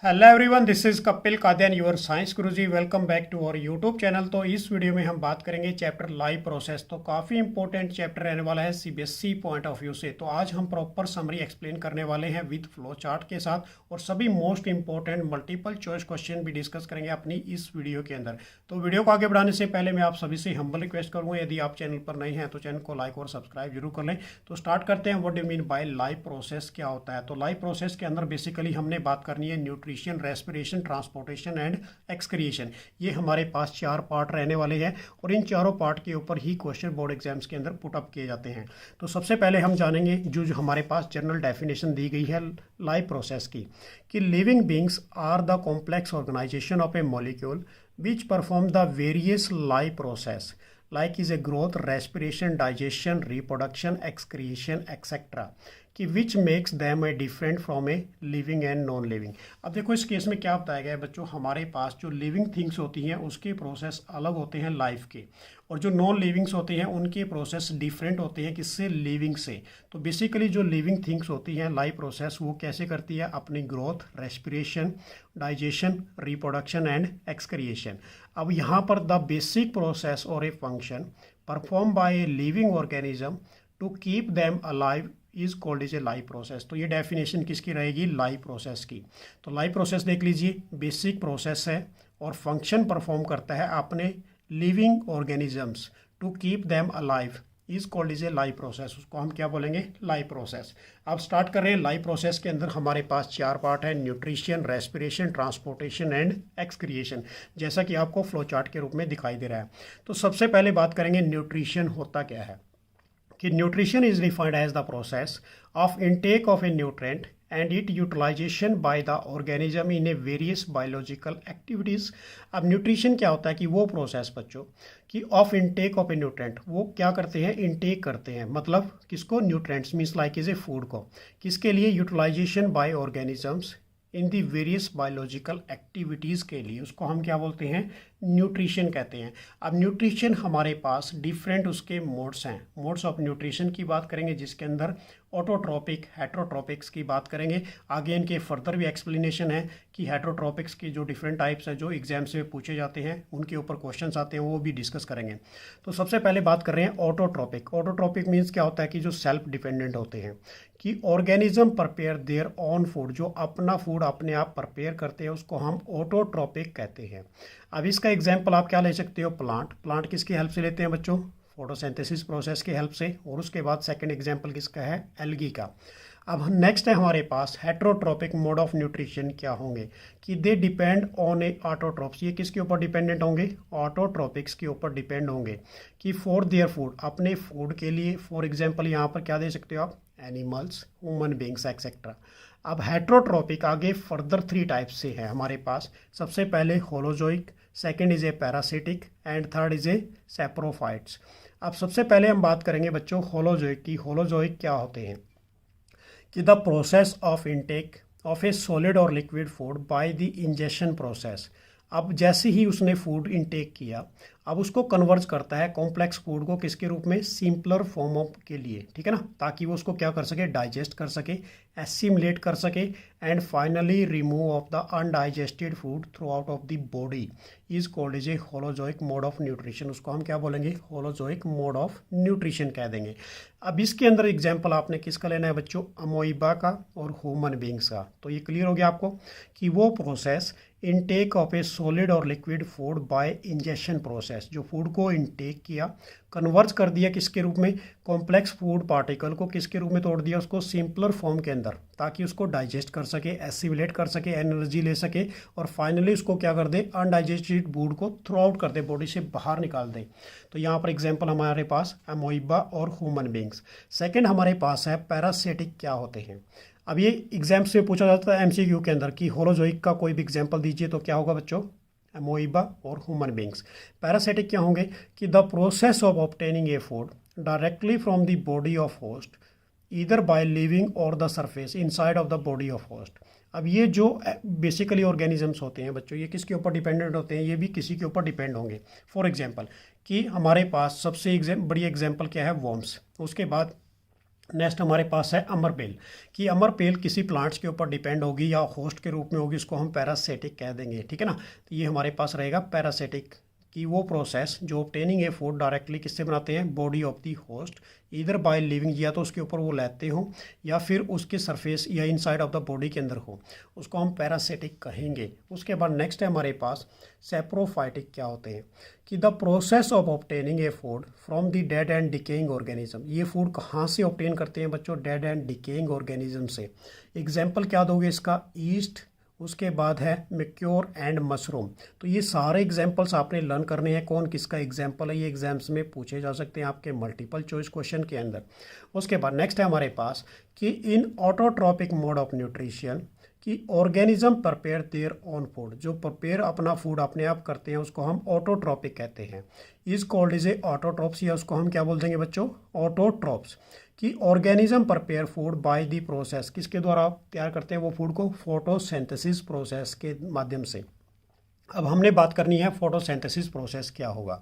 Hello everyone, this is Kapil Kadian your science guruji. Welcome back to our YouTube channel. तो इस video में हम बात करेंगे चैप्टर लाइव प्रोसेस। तो काफ़ी इंपॉर्टेंट चैप्टर रहने वाला है सीबीएसई पॉइंट ऑफ व्यू से। तो आज हम प्रॉपर समरी एक्सप्लेन करने वाले हैं विद फ्लो चार्ट के साथ, और सभी most important multiple choice question भी डिस्कस करेंगे अपनी इस वीडियो के अंदर। तो वीडियो को आगे बढ़ाने से पहले मैं आप सभी से हम्बल रिक्वेस्ट करूँगा, यदि आप चैनल पर नए हैं तो चैनल को लाइक और सब्सक्राइब जरूर कर लें। तो स्टार्ट करते हैं। What do mean by live process, क्या होता है? तो लाइव प्रोसेस के अंदर बेसिकली हमने बात करनी है nutrition, respiration, transportation and excretion. ये हमारे पास 4 पार्ट रहने वाले हैं, और इन चारों पार्ट के ऊपर ही क्वेश्चन बोर्ड एग्जाम्स के अंदर पुट अप किए जाते हैं। तो सबसे पहले हम जानेंगे जो हमारे पास जनरल डेफिनेशन दी गई है लाइव प्रोसेस की, कि living beings are the complex organisation of a molecule which perform the various live process like is a growth, respiration, digestion, reproduction, excretion, etc. कि which makes them a different from a living and non living. अब देखो इस case में क्या बताया गया है बच्चों, हमारे पास जो लिविंग थिंग्स होती हैं उसके प्रोसेस अलग होते हैं लाइफ के, और जो नॉन लिविंग्स होती हैं उनके प्रोसेस डिफरेंट होते हैं किससे? लिविंग से। तो बेसिकली जो लिविंग थिंग्स होती हैं लाइफ प्रोसेस वो कैसे करती है? अपनी growth, respiration, digestion, reproduction and excretion. अब यहाँ पर द बेसिक प्रोसेस और a function perform by a living organism to keep them alive is called is a live process. तो ये डेफिनेशन किसकी रहेगी? लाइव प्रोसेस की। तो लाइव प्रोसेस देख लीजिए, बेसिक प्रोसेस है और फंक्शन परफॉर्म करता है अपने living organisms to keep them alive is called is a live process. उसको हम क्या बोलेंगे? Live process. अब स्टार्ट कर रहे हैं। लाइव प्रोसेस के अंदर हमारे पास 4 पार्ट है, nutrition, respiration, transportation and excretion, जैसा कि आपको फ्लो चार्ट के रूप में दिखाई दे रहा है। तो सबसे पहले बात करेंगे न्यूट्रिशन होता क्या है। कि nutrition is defined as the process of intake of a nutrient and it utilisation by the organism in a various biological activities. अब न्यूट्रिशन क्या होता है? कि वो प्रोसेस बच्चों कि of intake of a nutrient, वो क्या करते हैं? इनटेक करते हैं, मतलब किसको? Nutrients means like is a food को। किसके लिए? Utilisation by organisms in the various biological activities के लिए। उसको हम क्या बोलते हैं? न्यूट्रिशन कहते हैं। अब न्यूट्रिशन हमारे पास डिफरेंट उसके मोड्स हैं। मोड्स ऑफ न्यूट्रिशन की बात करेंगे, जिसके अंदर ऑटोट्रोपिक, हेट्रोट्रोपिक्स की बात करेंगे। आगे इनके फर्दर भी एक्सप्लेनेशन है कि हेट्रोट्रोपिक्स की जो डिफरेंट टाइप्स हैं जो एग्जाम से पूछे जाते हैं, उनके ऊपर क्वेश्चंस आते हैं, वो भी डिस्कस करेंगे। तो सबसे पहले बात कर रहे हैं ऑटोट्रोपिक। ऑटोट्रोपिक मीन्स क्या होता है? कि जो सेल्फ डिपेंडेंट होते हैं, कि organism prepare their on food, जो अपना फूड अपने आप प्रिपेयर करते हैं, उसको हम ऑटोट्रोपिक कहते हैं। अब इसका एग्जाम्पल आप क्या ले सकते हो? प्लांट। प्लांट किसकी हेल्प से लेते हैं बच्चों? फोटोसिंथेसिस प्रोसेस की हेल्प से। और उसके बाद सेकंड एग्जाम्पल किसका है? एल्गी का। अब नेक्स्ट है हमारे पास हेट्रोट्रोपिक मोड ऑफ न्यूट्रिशन। क्या होंगे? कि they depend on A autotrophs. ये किसके ऊपर डिपेंडेंट होंगे? ऑटोट्रोपिक्स के ऊपर डिपेंड होंगे, कि फॉर देयर फूड, अपने फूड के लिए। फॉर एग्जाम्पल यहाँ पर क्या दे सकते हो आप? Animals, human beings etcetera. अब हेट्रोट्रोपिक आगे फर्दर 3 टाइप्स से है हमारे पास। सबसे पहले holozoic, second is a parasitic and third is a saprophytes. अब सबसे पहले हम बात करेंगे बच्चों होलोजोइक की। होलोजोइक क्या होते हैं? कि the process of intake of a solid और liquid food by the ingestion process. अब जैसे ही उसने फूड इनटेक किया, अब उसको कन्वर्ट करता है कॉम्प्लेक्स फूड को किसके रूप में? सिंपलर फॉर्म ऑफ के लिए, ठीक है ना, ताकि वो उसको क्या कर सके? डाइजेस्ट कर सके, एसिमुलेट कर सके, and finally remove of the undigested food through out of the body is called is A holozoic mode of nutrition. उसको हम क्या बोलेंगे? होलोजोइक मोड ऑफ न्यूट्रिशन कह देंगे। अब इसके अंदर एग्जाम्पल आपने किसका लेना है बच्चों? अमोइबा का और ह्यूमन बींग्स का। तो ये क्लियर हो गया आपको कि वो process intake of a solid और liquid food by ingestion process, जो फूड को इनटेक किया, कन्वर्ट कर दिया किसके रूप में? कॉम्प्लेक्स फूड पार्टिकल को किसके रूप में तोड़ दिया? उसको सिंपलर फॉर्म के अंदर, ताकि उसको डाइजेस्ट कर सके, एसिमुलेट कर सके, एनर्जी ले सके, और फाइनली उसको क्या कर दे? अनडाइजेस्टेड फूड को थ्रू आउट कर दे, बॉडी से बाहर निकाल दे। तो यहाँ पर एग्जाम्पल हमारे पास अमोइबा और ह्यूमन बींग्स। सेकेंड हमारे पास है पैरासिटिक। क्या होते हैं? अब ये एग्जाम से पूछा जाता है एमसीक्यू के अंदर कि होलोजोइक का कोई भी एग्जाम्पल दीजिए, तो क्या होगा बच्चों? अमोइबा और ह्यूमन बींग्स। पैरासिटिक क्या होंगे? कि the process of obtaining a food directly from the body of host either by living और the surface inside of the body of host. अब ये जो बेसिकली ऑर्गेनिजम्स होते हैं बच्चों, ये किसके ऊपर डिपेंडेंट होते हैं? ये भी किसी के ऊपर डिपेंड होंगे। फॉर एग्जाम्पल कि हमारे पास सबसे बड़ी एग्जाम्पल क्या है? वॉर्म्स। उसके बाद नेक्स्ट हमारे पास है अमरबेल, कि अमरबेल किसी प्लांट्स के ऊपर डिपेंड होगी या होस्ट के रूप में होगी, उसको हम पैरासिटिक कह देंगे, ठीक है ना। तो ये हमारे पास रहेगा पैरासिटिक, कि वो प्रोसेस जो ऑब्टेनिंग ए फूड डायरेक्टली किससे बनाते हैं, बॉडी ऑफ दी होस्ट, इधर बाय लिविंग, या तो उसके ऊपर वो लेते हो या फिर उसके सरफेस या इनसाइड ऑफ द बॉडी के अंदर हो, उसको हम पैरासिटिक कहेंगे। उसके बाद नेक्स्ट है हमारे पास सेप्रोफाइटिक, क्या होते हैं, कि the process of obtaining a food from the dead and decaying organism. ये फूड कहाँ से ऑब्टेन करते हैं बच्चों, डेड एंड डिकेइंग ऑर्गेनिज्म से। एग्जाम्पल क्या दोगे इसका, ईस्ट, उसके बाद है मैक्योर एंड मशरूम। तो ये सारे एग्जाम्पल्स आपने लर्न करने हैं, कौन किसका एग्जाम्पल है, ये एग्जाम्स में पूछे जा सकते हैं आपके मल्टीपल चॉइस क्वेश्चन के अंदर। उसके बाद नेक्स्ट है हमारे पास कि इन ऑटोट्रॉपिक मोड ऑफ न्यूट्रिशन, कि organism prepare their own food, जो प्रिपेयर अपना फूड अपने आप करते हैं उसको हम ऑटोट्रॉपिक कहते हैं। Is called is A autotrophs, या उसको हम क्या बोल देंगे बच्चों, ऑटोट्रॉप्स। कि organism prepare food by the process, किसके द्वारा तैयार करते हैं वो फूड को, फोटोसिंथेसिस प्रोसेस के माध्यम से। अब हमने बात करनी है फोटोसिंथेसिस प्रोसेस क्या होगा,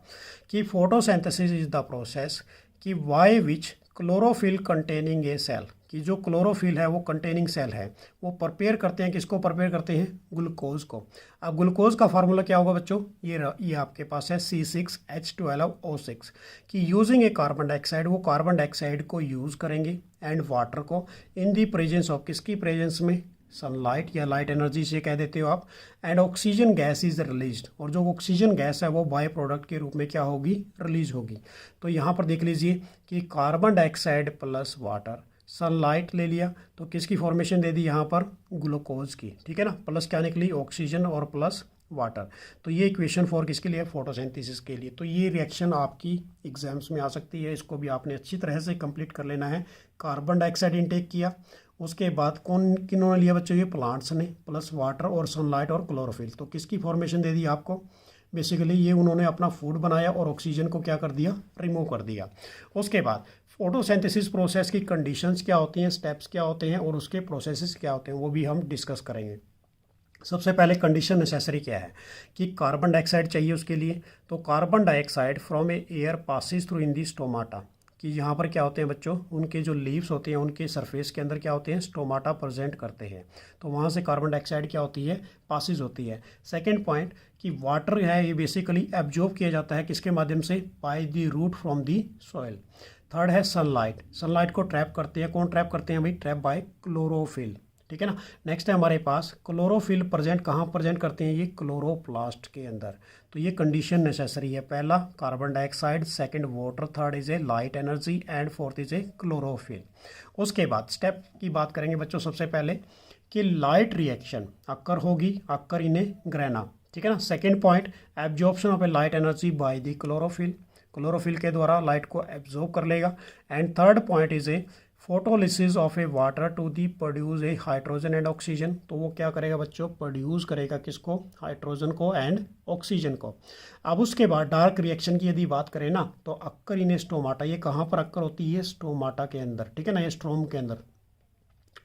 कि फोटोसिंथेसिस इज द प्रोसेस कि why which chlorophyll containing a cell, कि जो क्लोरोफिल है वो कंटेनिंग सेल है, वो प्रिपेयर करते हैं, किसको प्रिपेयर करते हैं, ग्लूकोज को। अब ग्लूकोज का फार्मूला क्या होगा बच्चों, ये आपके पास है C6H12O6, कि यूजिंग ए कार्बन डाइऑक्साइड, वो कार्बन डाइऑक्साइड को यूज़ करेंगे एंड वाटर को, इन दी प्रेजेंस ऑफ, किसकी प्रेजेंस में, सनलाइट या लाइट एनर्जी से कह देते हो आप, and oxygen gas is released, और जो ऑक्सीजन गैस है वो बाय प्रोडक्ट के रूप में क्या होगी, रिलीज होगी। तो यहाँ पर देख लीजिए कि carbon dioxide plus water, sunlight ले लिया तो किसकी फॉर्मेशन दे दी यहाँ पर, ग्लूकोज की, ठीक है ना, प्लस क्या निकली, ऑक्सीजन और प्लस वाटर। तो ये इक्वेशन फॉर किसके लिए, फोटोसिंथेसिस के लिए। तो ये रिएक्शन आपकी एग्जाम्स में आ सकती है, इसको भी आपने अच्छी तरह से कंप्लीट कर लेना है। कार्बन डाइऑक्साइड इनटेक किया, उसके बाद कौन किन्होंने लिया बच्चों, ये प्लांट्स ने, प्लस वाटर और सनलाइट और क्लोरोफिल, तो किसकी फॉर्मेशन दे दी आपको, बेसिकली ये उन्होंने अपना फूड बनाया और ऑक्सीजन को क्या कर दिया, रिमूव कर दिया। उसके बाद फोटोसिंथेसिस प्रोसेस की कंडीशंस क्या होती हैं, स्टेप्स क्या होते हैं और उसके प्रोसेसेस क्या होते हैं, वो भी हम डिस्कस करेंगे। सबसे पहले कंडीशन नेसेसरी क्या है, कि कार्बन डाइऑक्साइड चाहिए उसके लिए। तो carbon dioxide from A air passes through in the stomata, कि यहाँ पर क्या होते हैं बच्चों, उनके जो लीव्स होते हैं उनके सरफेस के अंदर क्या होते हैं, स्टोमाटा प्रेजेंट करते हैं, तो वहाँ से कार्बन डाइऑक्साइड क्या होती है, पासिस होती है। सेकेंड पॉइंट कि वाटर है ये बेसिकली एब्जॉर्ब किया जाता है किसके माध्यम से, by the root from the soil. Third है सनलाइट, सनलाइट को ट्रैप करते हैं, कौन ट्रैप करते हैं भाई, ट्रैप बाय क्लोरोफिल, ठीक है ना। नेक्स्ट है हमारे पास क्लोरोफिल प्रेजेंट कहाँ प्रेजेंट करते हैं, ये क्लोरोप्लास्ट के अंदर। तो ये कंडीशन नेसेसरी है, पहला carbon dioxide, second water, third is a light energy and fourth is A chlorophyll. उसके बाद स्टेप की बात करेंगे बच्चों, सबसे पहले कि लाइट रिएक्शन अक्कर होगी, अक्कर इन ए ग्रेना, ठीक है ना। Second point absorption of a light energy by the chlorophyll, chlorophyll के द्वारा लाइट को एब्जॉर्ब कर लेगा। And third point is a photolysis of a water to the produce a hydrogen and oxygen, तो वो क्या करेगा बच्चों, प्रोड्यूस करेगा किसको, हाइड्रोजन को एंड ऑक्सीजन को। अब उसके बाद डार्क रिएक्शन की यदि बात करें ना, तो अक्कर इन स्टोमाटा, ये कहाँ पर अक्कर होती है, स्टोमाटा के अंदर, ठीक है ना, ये स्ट्रोम के अंदर,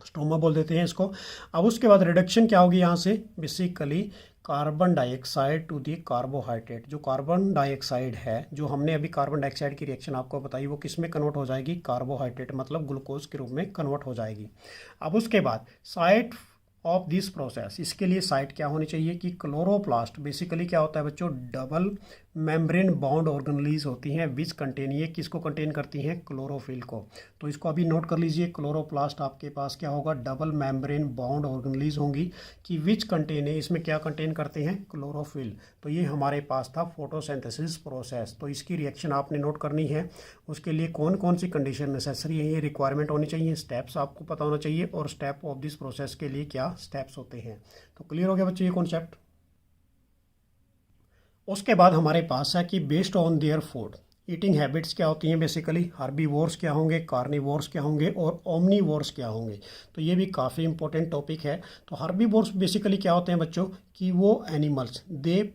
स्टोमा बोल देते हैं इसको। अब उसके बाद रिडक्शन क्या होगी यहाँ से, basically carbon dioxide to the carbohydrate, जो कार्बन डाइऑक्साइड है, जो हमने अभी कार्बन डाइऑक्साइड की रिएक्शन आपको बताई, वो किस में कन्वर्ट हो जाएगी, कार्बोहाइड्रेट मतलब ग्लूकोज के रूप में कन्वर्ट हो जाएगी। अब उसके बाद साइट ऑफ दिस प्रोसेस, इसके लिए साइट क्या होनी चाहिए, कि क्लोरोप्लास्ट, बेसिकली क्या होता है बच्चों, डबल मेम्ब्रेन बाउंड ऑर्गेनेल्स होती हैं विच कंटेन, ये किसको कंटेन करती हैं, क्लोरोफिल को। तो इसको अभी नोट कर लीजिए, क्लोरोप्लास्ट आपके पास क्या होगा, डबल मेम्ब्रेन बाउंड ऑर्गेनेल्स होंगी, कि विच कंटेन है, इसमें क्या कंटेन करते हैं, क्लोरोफिल। तो ये हमारे पास था फोटोसिंथेसिस प्रोसेस, तो इसकी रिएक्शन आपने नोट करनी है। उसके लिए कौन कौन सी कंडीशन नेसेसरी है, ये रिक्वायरमेंट होनी चाहिए, स्टेप्स आपको पता होना चाहिए, और स्टेप ऑफ दिस प्रोसेस के लिए क्या स्टेप्स होते हैं। तो क्लियर हो गया बच्चों ये कॉन्सेप्ट। उसके बाद हमारे पास है कि based on their food eating habits क्या होती हैं, बेसिकली हार्बीवोर्स क्या होंगे, कार्निवोर्स क्या होंगे और ओमनीवोर्स क्या होंगे। तो ये भी काफ़ी इंपॉर्टेंट टॉपिक है। तो हार्बीवोर्स बेसिकली क्या होते हैं बच्चों, कि वो animals, they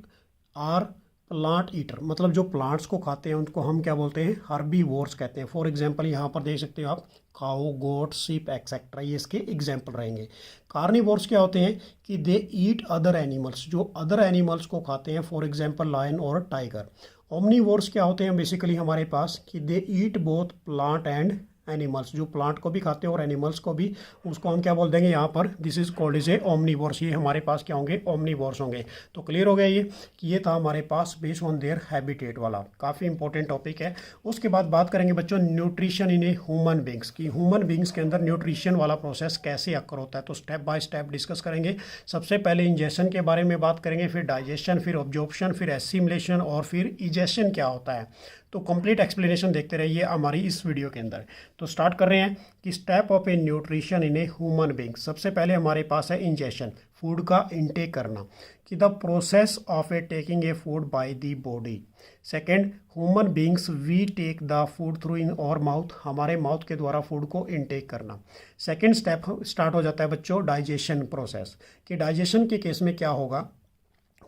are plant eater, मतलब जो प्लांट्स को खाते हैं उनको हम क्या बोलते हैं, हार्बीवोर्स कहते हैं। फॉर एग्जांपल यहाँ पर देख सकते हो आप, काऊ, गोट, शीप एक्सेट्रा, ये इसके एग्जांपल रहेंगे। कार्निवोर्स क्या होते हैं, कि दे ईट अदर एनिमल्स, जो अदर एनिमल्स को खाते हैं, फॉर एग्जांपल लायन और टाइगर। ओमनीवोर्स क्या होते हैं बेसिकली हमारे पास, कि they eat both plant and animals, जो प्लांट को भी खाते हैं और एनिमल्स को भी, उसको हम क्या बोल देंगे यहाँ पर, this is called is A omnivores. ये हमारे पास क्या होंगे, ओमनीवोर्स होंगे। तो क्लियर हो गया ये कि ये था हमारे पास बेस्ड ऑन देयर हैबिटेट वाला, काफ़ी इंपॉर्टेंट टॉपिक है। उसके बाद बात करेंगे बच्चों nutrition in A human beings की ह्यूमन बींग्स के अंदर न्यूट्रिशन वाला प्रोसेस कैसे अकर होता है। तो स्टेप बाय स्टेप डिस्कस करेंगे। सबसे पहले इंजेशन के बारे में बात करेंगे, फिर डाइजेशन, फिर ऑब्जॉर्प्शन, फिर एसिमिलेशन और फिर इजेशन क्या होता है। तो कंप्लीट एक्सप्लेनेशन देखते रहिए हमारी इस वीडियो के अंदर। तो स्टार्ट कर रहे हैं कि step of A nutrition in a human being. सबसे पहले हमारे पास है इंजेशन, फूड का इनटेक करना, कि the process of a taking a food by the body. Second, human beings we take the food through in our mouth, हमारे mouth के द्वारा फूड को इनटेक करना। सेकेंड स्टेप स्टार्ट हो जाता है बच्चों डाइजेशन प्रोसेस, कि डाइजेशन के केस में क्या होगा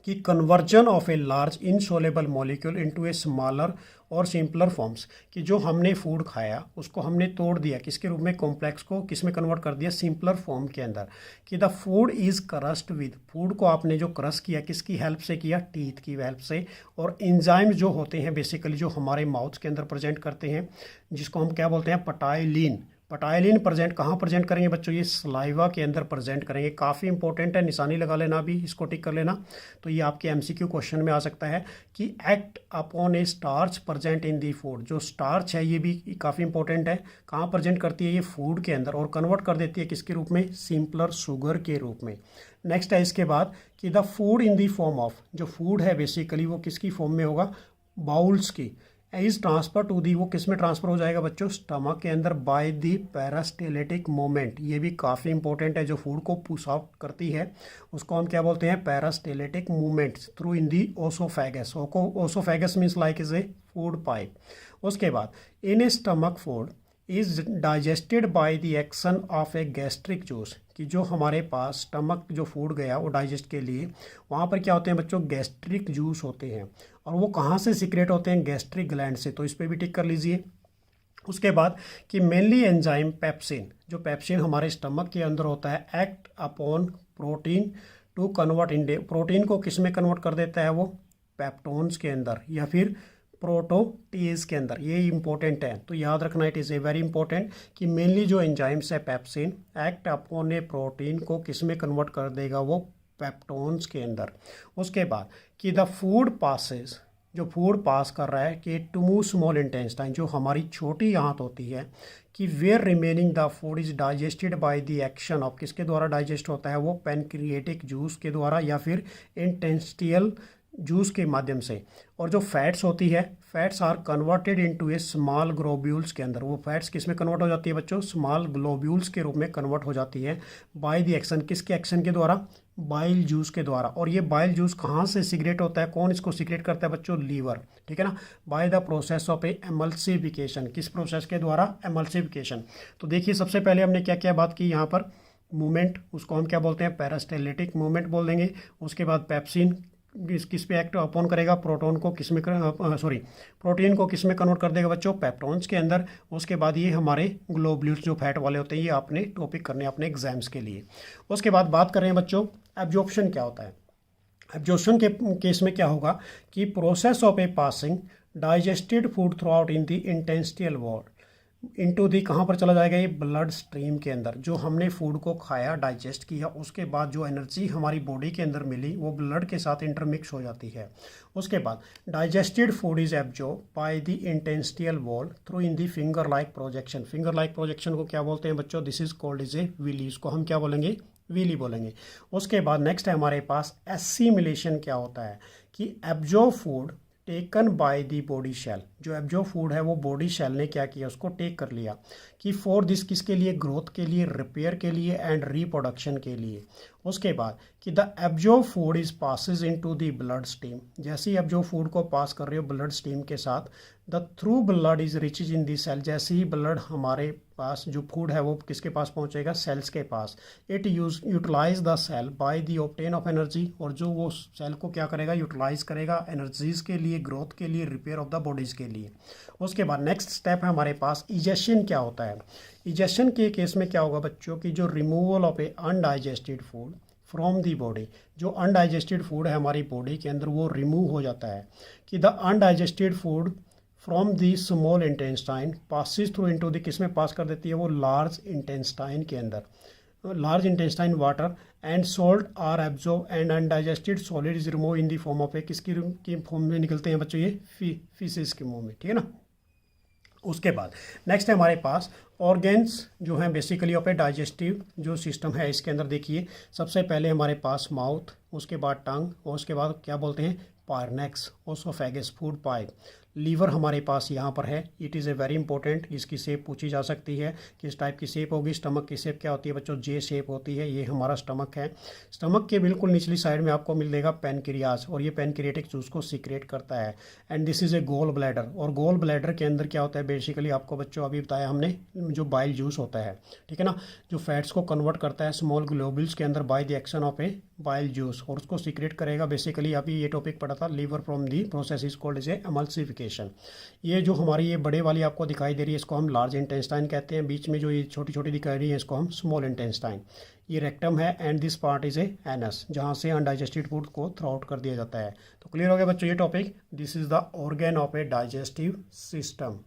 कि conversion of a large insoluble molecule into a smaller और सिंपलर फॉर्म्स, कि जो हमने फूड खाया उसको हमने तोड़ दिया किसके रूप में, कॉम्प्लेक्स को किस में कन्वर्ट कर दिया, सिंपलर फॉर्म के अंदर। कि the food is crust with, food को आपने जो क्रश किया किसकी हेल्प से किया, टीथ की हेल्प से। और एंजाइम्स जो होते हैं बेसिकली जो हमारे माउथ के अंदर प्रेजेंट करते हैं, जिसको हम क्या बोलते हैं, पटाइलिन। पटाइलिन प्रेजेंट कहाँ प्रेजेंट करेंगे बच्चों, ये सलाइवा के अंदर प्रेजेंट करेंगे। काफ़ी इंपॉर्टेंट है, निशानी लगा लेना, भी इसको टिक कर लेना। तो ये आपके एमसीक्यू क्वेश्चन में आ सकता है कि act upon A starch present in the food. जो स्टार्च है ये भी काफ़ी इंपॉर्टेंट है, कहाँ प्रेजेंट करती है ये फूड के अंदर, और कन्वर्ट कर देती है किसके रूप में, सिंपलर शुगर के रूप में। नेक्स्ट है इसके बाद कि the food in the form of, जो फूड है बेसिकली वो किसकी फॉर्म में होगा, बाउल्स की। इज ट्रांसफर टू दी, वो किस में ट्रांसफर हो जाएगा बच्चों, स्टमक के अंदर बाय दी पैरास्टेलेटिक मूवमेंट। ये भी काफ़ी इंपॉर्टेंट है, जो फूड को पुश आउट करती है उसको हम क्या बोलते हैं, peristaltic movement through in the oesophagus. Oesophagus means like is a food pipe. उसके बाद in a stomach food is digested by the action of a gastric juice, कि जो हमारे पास स्टमक जो फूड गया वो डाइजेस्ट के लिए, वहाँ पर क्या होते हैं बच्चों, गैस्ट्रिक जूस होते हैं। और वो कहाँ से सीक्रेट होते हैं, गैस्ट्रिक ग्लैंड से। तो इस पर भी टिक कर लीजिए। उसके बाद कि मेनली एंजाइम पेप्सिन, जो पेप्सिन हमारे स्टमक के अंदर होता है, act upon protein to convert in, protein को किस में कन्वर्ट कर देता है वो, पेप्टोन्स के अंदर या फिर प्रोटोटीज के अंदर। ये इंपॉर्टेंट है, तो याद रखना, it is a very important कि मेनली जो एंजाइम्स है पेप्सिन एक्ट अपॉन ए प्रोटीन को किस में कन्वर्ट कर देगा, वो पेप्टोन्स के अंदर। उसके बाद कि द फूड पासेस, जो फूड पास कर रहा है कि टू स्मॉल इंटेस्टाइन, जो हमारी छोटी आंत होती है, कि where remaining the food is digested by the action of, किसके द्वारा डाइजेस्ट होता है वो, पैनक्रिएटिक जूस के द्वारा या फिर इंटेस्टियल जूस के माध्यम से। और जो फैट्स होती है, fats are converted into a small globules के अंदर। वो फैट्स किस में कन्वर्ट हो जाती है बच्चों, स्मॉल ग्लोब्यूल्स के रूप में कन्वर्ट हो जाती है बाय द एक्शन, किसके एक्शन के द्वारा, बाइल जूस के द्वारा। और ये बाइल जूस कहाँ से सीक्रेट होता है, कौन इसको सीक्रेट करता है बच्चों, लीवर, ठीक है ना, by the process of A emulsification. किस प्रोसेस के द्वारा, एमल्सिफिकेशन। तो देखिए सबसे पहले हमने क्या क्या बात की यहाँ पर, मूवमेंट, उसको हम क्या बोलते हैं, पैरास्टेलेटिक मूवमेंट बोल देंगे। उसके बाद पेप्सिन किस पे एक्ट अपॉन करेगा, प्रोटोन को किस में प्रोटीन को किस में कन्वर्ट कर देगा बच्चों, पेप्टोन्स के अंदर। उसके बाद ये हमारे ग्लोब्यूल्स जो फैट वाले होते हैं, ये आपने टॉपिक करने अपने एग्जाम्स के लिए। उसके बाद बात कर रहे हैं बच्चों एब्जॉर्प्शन क्या होता है। एब्जॉर्प्शन के केस में क्या होगा कि process of a passing digested food through out in the intestinal wall into the, कहाँ पर चला जाएगा ये, ब्लड स्ट्रीम के अंदर। जो हमने फूड को खाया, डाइजेस्ट किया, उसके बाद जो एनर्जी हमारी बॉडी के अंदर मिली वो ब्लड के साथ इंटरमिक्स हो जाती है। उसके बाद digested food is absorb by the intestinal wall through in the finger like projection. Finger like projection को क्या बोलते हैं बच्चों, this is called is a villi, इसको हम क्या बोलेंगे, विली बोलेंगे। उसके बाद नेक्स्ट है हमारे पास एसिमिलेशन क्या होता है, कि absorb food taken by the body cell. जो एब्जॉर्ब फूड है वो बॉडी शेल ने क्या किया, उसको टेक कर लिया, कि फॉर दिस किसके लिए, ग्रोथ के लिए, रिपेयर के लिए एंड रिप्रोडक्शन के लिए। उसके बाद कि the absorb food is passes into the blood stream. जैसे ही एब्जॉर्ब फूड को पास कर रहे हो ब्लड स्ट्रीम के साथ, the through blood is reaches in the cell. जैसे ही ब्लड हमारे पास जो फूड है वो किसके पास पहुंचेगा, सेल्स के पास। It utilise the cell by the obtain of energy, और जो वो सेल को क्या करेगा, यूटिलाइज करेगा एनर्जीज के लिए, ग्रोथ के लिए, रिपेयर ऑफ द बॉडीज के लिए। उसके बाद नेक्स्ट स्टेप है हमारे पास इजेशन क्या होता है। इजेशन के केस में क्या होगा बच्चों की, जो removal of A undigested food from the body, जो अनडाइजेस्टेड फूड है हमारी बॉडी के अंदर वो रिमूव हो जाता है, कि the undigested food from the small intestine passes through into the, किस में पास कर देती है वो लार्ज इंटेस्टाइन के अंदर। Large intestine water and salt are absorb and undigested solid is remove in the form of a, किसकी फॉर्म में निकलते हैं बच्चों, ये फीसिस के मुंह में, ठीक है ना। उसके बाद नेक्स्ट है हमारे पास ऑर्गेन्स जो हैं बेसिकली ऑफ ए डाइजेस्टिव जो सिस्टम है, इसके अंदर देखिए सबसे पहले हमारे पास माउथ, उसके बाद टंग, और उसके बाद क्या बोलते हैं पार्नेक्स, ओसोफेगस, फूड पाइप, लीवर हमारे पास यहाँ पर है। It is a very important, इसकी शेप पूछी जा सकती है, किस टाइप की शेप होगी। स्टमक की शेप क्या होती है बच्चों, जे शेप होती है, ये हमारा स्टमक है। स्टमक के बिल्कुल निचली साइड में आपको मिलेगा पेनक्रियाज, और ये पेनक्रिएटिक जूस को सीक्रेट करता है। And this is a gall bladder, और गोल ब्लैडर के अंदर क्या होता है बेसिकली आपको बच्चों अभी बताया हमने, जो बाइल जूस होता है, ठीक है ना, जो फैट्स को कन्वर्ट करता है स्मॉल ग्लोब्यूल्स के अंदर bye the action of A bile juice, और उसको सीक्रेट करेगा। बेसिकली अभी ये टॉपिक पढ़ा था, liver from the process is called is a emulsification. ये जो हमारी ये बड़े वाली आपको दिखाई दे रही है इसको हम लार्ज इंटेस्टाइन कहते हैं, बीच में जो ये छोटी छोटी दिखाई रही है इसको हम स्मॉल इंटेस्टाइन। ये रेक्टम है and this part is a anus, जहाँ से अनडाइजेस्टेड फूड को थ्रो आउट कर दिया जाता है। तो क्लियर हो गया बच्चों ये topic, this is the organ of A digestive system.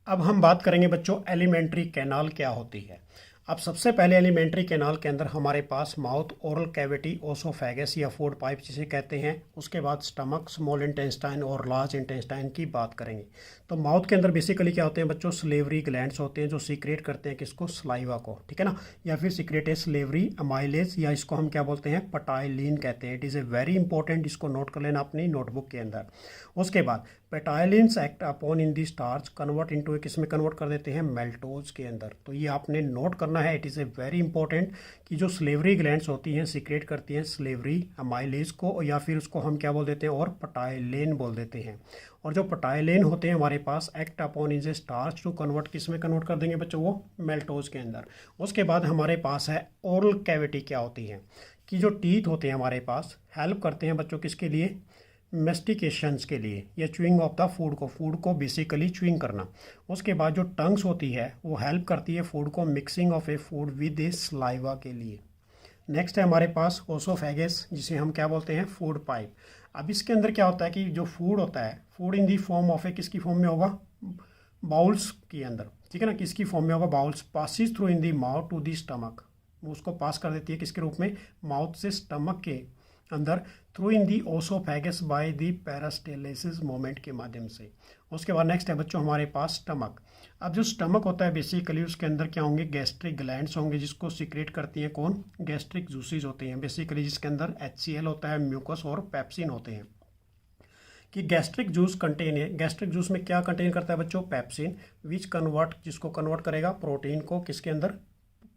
अब हम बात करेंगे बच्चों एलिमेंट्री कैनाल क्या होती है। अब सबसे पहले एलिमेंट्री कैनाल के अंदर हमारे पास माउथ, ओरल कैविटी, ओसोफेगस या फूड पाइप जिसे कहते हैं, उसके बाद स्टमक, स्मॉल इंटेस्टाइन और लार्ज इंटेस्टाइन की बात करेंगे। तो माउथ के अंदर बेसिकली क्या होते हैं बच्चों, स्लेवरी ग्लैंड्स होते हैं जो सीक्रेट करते हैं किसको, सलाइवा को, ठीक है ना, या फिर सीक्रेट है स्लेवरी अमाइलेज, या इसको हम क्या बोलते हैं पटाइलिन कहते हैं। It is a very important, इसको नोट कर लेना अपनी नोटबुक के अंदर। उसके बाद पेटाइलिन्स एक्ट अपॉन इन दी स्टार्च कन्वर्ट इनटू किस में कन्वर्ट कर देते हैं, मेल्टोज के अंदर। तो ये आपने नोट करना है, it is a very important कि जो स्लेवरी ग्लैंड्स होती हैं सीक्रेट करती हैं स्लेवरी अमाइलेज को, या फिर उसको हम क्या बोल देते हैं और पटाइलेन बोल देते हैं। और जो पटाइलेन होते हैं हमारे पास act upon in a starch to convert, किस में कन्वर्ट कर देंगे बच्चों, वो मेल्टोज के अंदर। उसके बाद हमारे पास है ओरल कैविटी क्या होती है, कि जो टीथ होते हैं हमारे पास हेल्प करते हैं बच्चों किसके लिए, मेस्टिकेशंस के लिए, या च्यूइंग ऑफ द फूड को बेसिकली च्यूइंग करना। उसके बाद जो टंग्स होती है वो हेल्प करती है फूड को mixing of a food with A saliva के लिए। नेक्स्ट है हमारे पास ओसोफेगस जिसे हम क्या बोलते हैं फूड पाइप। अब इसके अंदर क्या होता है कि जो फूड होता है, food in the form of a, किसकी फॉर्म में होगा, बाउल्स के अंदर, ठीक है ना, किसकी फॉर्म में होगा, bolus, passes through in the mouth to the stomach, वो उसको पास कर देती है किसके रूप में, माउथ से स्टमक के अंदर, through in the oesophagus by the peristalsis moment के माध्यम से। उसके बाद नेक्स्ट है बच्चों हमारे पास स्टमक। अब जो स्टमक होता है बेसिकली उसके अंदर क्या होंगे, गैस्ट्रिक ग्लैंड्स होंगे जिसको सीक्रेट करती हैं कौन, गैस्ट्रिक जूसेस होते हैं बेसिकली, जिसके अंदर HCl होता है, म्यूकस और पेप्सिन होते हैं। कि गैस्ट्रिक जूस कंटेन है, गैस्ट्रिक जूस में क्या कंटेन करता है बच्चों, पेप्सिन, विच कन्वर्ट, जिसको कन्वर्ट करेगा प्रोटीन को किसके अंदर,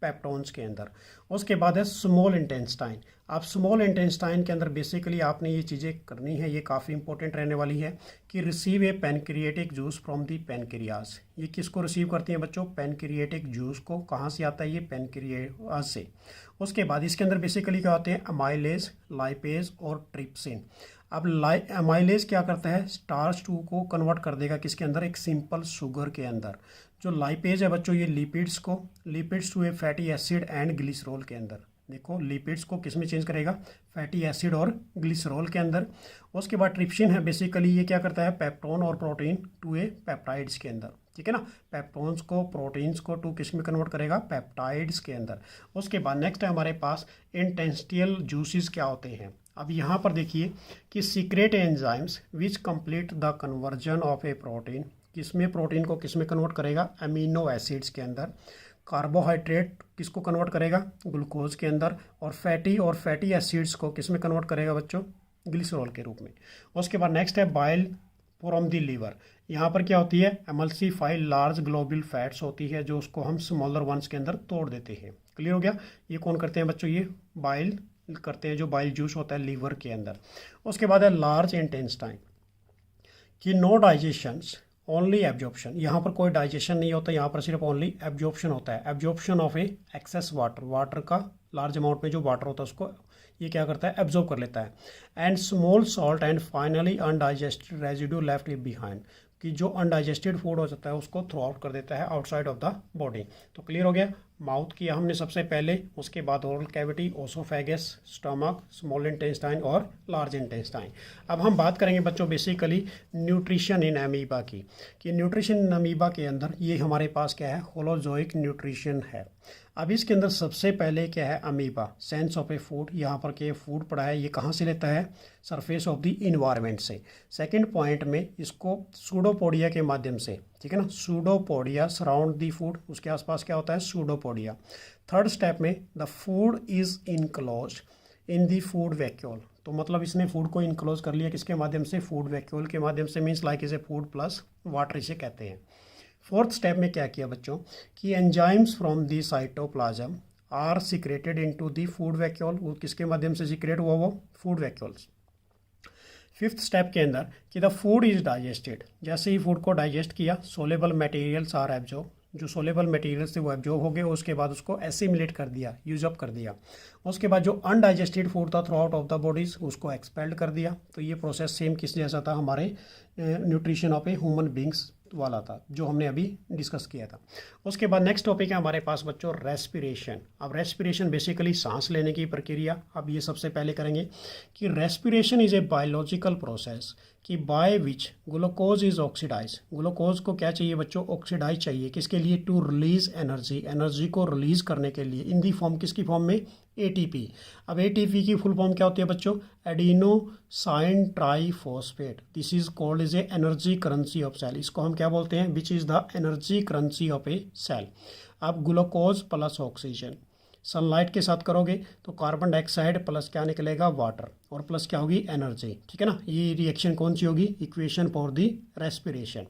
पेप्टोन्स के अंदर। उसके बाद है स्मॉल इंटेस्टाइन। अब स्मॉल इंटेस्टाइन के अंदर बेसिकली आपने ये चीज़ें करनी है, ये काफ़ी इंपॉर्टेंट रहने वाली है, कि receive A pancreatic juice from the pancreas. ये किसको रिसीव करती हैं बच्चों, पेनक्रिएटिक जूस को, कहाँ से आता है ये, पेनक्रियाज से। उसके बाद इसके अंदर बेसिकली क्या होते हैं, अमाइलेज, लाइपेज और ट्रिप्सिन। अब अमाइलेज क्या करता है, स्टार्च 2 को कन्वर्ट कर देगा किसके अंदर, एक सिंपल शुगर के अंदर। जो लाइपेज है बच्चों ये lipids to a fatty acid and glycerol के अंदर। देखो लिपिड्स को किस में चेंज करेगा, फैटी एसिड और ग्लिसरॉल के अंदर। उसके बाद ट्रिप्सिन है बेसिकली ये क्या करता है, पेप्टोन और प्रोटीन टू ए पेप्टाइड्स के अंदर, ठीक है ना, पेप्टोन्स को प्रोटीन्स को टू किस में कन्वर्ट करेगा, पेप्टाइड्स के अंदर। उसके बाद नेक्स्ट है हमारे पास इंटेस्टियल जूसेस क्या होते हैं। अब यहाँ पर देखिए कि secret enzymes which complete the conversion of A protein, किसमें प्रोटीन को किसमें कन्वर्ट करेगा, अमीनो एसिड्स के अंदर। कार्बोहाइड्रेट किसको कन्वर्ट करेगा, ग्लूकोज के अंदर। और फैटी एसिड्स को किसमें कन्वर्ट करेगा बच्चों, ग्लिसरॉल के रूप में। उसके बाद नेक्स्ट है बाइल फ्रॉम दी लीवर। यहाँ पर क्या होती है, एमल्सिफाइड लार्ज ग्लोबुल फैट्स होती है जो उसको हम स्मॉलर वंस के अंदर तोड़ देते हैं। क्लियर हो गया, ये कौन करते हैं बच्चों, ये बाइल करते हैं, जो बाइल जूस होता है लीवर के अंदर। उसके बाद है लार्ज इंटेस्टाइन कि नो डाइजेशंस ओनली एब्जॉर्प्शन, यहाँ पर कोई डाइजेशन नहीं होता, यहाँ पर सिर्फ ओनली एब्जॉर्प्शन होता है, absorption of A excess water का लार्ज अमाउंट में जो वाटर होता है उसको ये क्या करता है, एब्जॉर्ब कर लेता है। And small salt and finally undigested residue left behind, कि जो अनडाइजेस्टेड फूड हो जाता है उसको थ्रो आउट कर देता है आउटसाइड ऑफ द बॉडी। तो क्लियर हो गया। माउथ किया हमने सबसे पहले, उसके बाद oral cavity, oesophagus, stomach, small intestine और लार्ज इंटेस्टाइन। अब हम बात करेंगे बच्चों बेसिकली न्यूट्रिशन इन अमीबा की, कि न्यूट्रिशन इन अमीबा के अंदर ये हमारे पास क्या है, होलोजोइक न्यूट्रिशन है। अब इसके अंदर सबसे पहले क्या है, amoeba, sense of a food, यहाँ पर के फूड पड़ा है, ये कहाँ से लेता है, सरफेस ऑफ द इन्वायरमेंट से। सेकंड पॉइंट में इसको सूडोपोडिया के माध्यम से, ठीक है ना, सूडोपोडिया सराउंड दी फूड, उसके आसपास क्या होता है, सूडोपोडिया। थर्ड स्टेप में the food is enclose in the food vacuole, तो मतलब इसने फूड को इनक्लोज कर लिया किसके माध्यम से, फूड वैक्यूल के माध्यम से, means like is a food plus water इसे कहते हैं। फोर्थ स्टेप में क्या किया बच्चों, कि enzymes from the cytoplasm are secreted into the food vacuole, वो किसके माध्यम से सिक्रेट हुआ, वो फूड वैक्यूल्स। फिफ्थ स्टेप के अंदर कि द फूड इज डाइजेस्टेड, जैसे ही फूड को डाइजेस्ट किया, सोलेबल मटेरियल्स आर एब्जॉर्ब, जो सोलेबल मटेरियल्स थे वो एब्जॉर्ब हो गए, उसके बाद उसको एसिमिलेट कर दिया, यूज अप कर दिया। उसके बाद जो अनडाइजेस्टेड फूड था through out of the bodies, उसको एक्सपेल्ड कर दिया। तो ये प्रोसेस सेम किस जैसा था, हमारे nutrition of a human beings वाला था, जो हमने अभी डिस्कस किया था। उसके बाद नेक्स्ट टॉपिक है हमारे पास बच्चों रेस्पिरेशन। अब रेस्पिरेशन बेसिकली सांस लेने की प्रक्रिया। अब ये सबसे पहले करेंगे कि respiration is a biological process कि by which glucose is oxidise, glucose को क्या चाहिए बच्चों, ऑक्सीडाइज चाहिए, किसके लिए, टू रिलीज एनर्जी, एनर्जी को रिलीज करने के लिए, इन दी फॉर्म, किसकी फॉर्म में, एटीपी। अब एटीपी की फुल फॉर्म क्या होती है बच्चों, adenosine triphosphate, this is called is a energy currency of cell, इसको हम क्या बोलते हैं, which is the energy currency of a cell. अब ग्लूकोज प्लस ऑक्सीजन, सनलाइट के साथ करोगे तो कार्बन डाइऑक्साइड प्लस क्या निकलेगा, वाटर, और प्लस क्या होगी, एनर्जी, ठीक है ना। ये रिएक्शन कौन सी होगी, इक्वेशन फॉर दी रेस्पिरेशन।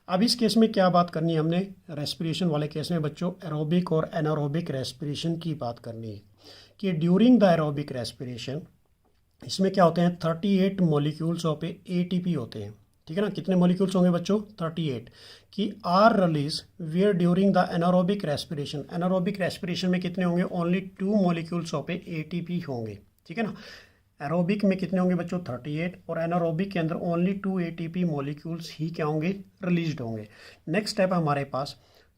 अब इस केस में क्या बात करनी है हमने, रेस्पिरेशन वाले केस में बच्चों एरोबिक और एनारोबिक रेस्पिरेशन की बात करनी है, कि ड्यूरिंग द एरोबिक रेस्पिरेशन इसमें क्या होते हैं, 38 मॉलिक्यूल्स ऑफ एटीपी होते हैं, ठीक है ना। कितने मॉलिक्यूल्स होंगे बच्चों, 38, कि are release were during the anaerobic respiration, anaerobic respiration में कितने होंगे, ओनली 2 मॉलिक्यूल्स ऑफ एटीपी होंगे, ठीक है ना। एरोबिक में कितने होंगे बच्चों, 38, और एनारोबिक के अंदर ओनली 2 एटीपी मॉलिक्यूल्स ही क्या होंगे, रिलीज्ड होंगे। नेक्स्ट स्टेप है हमारे पास,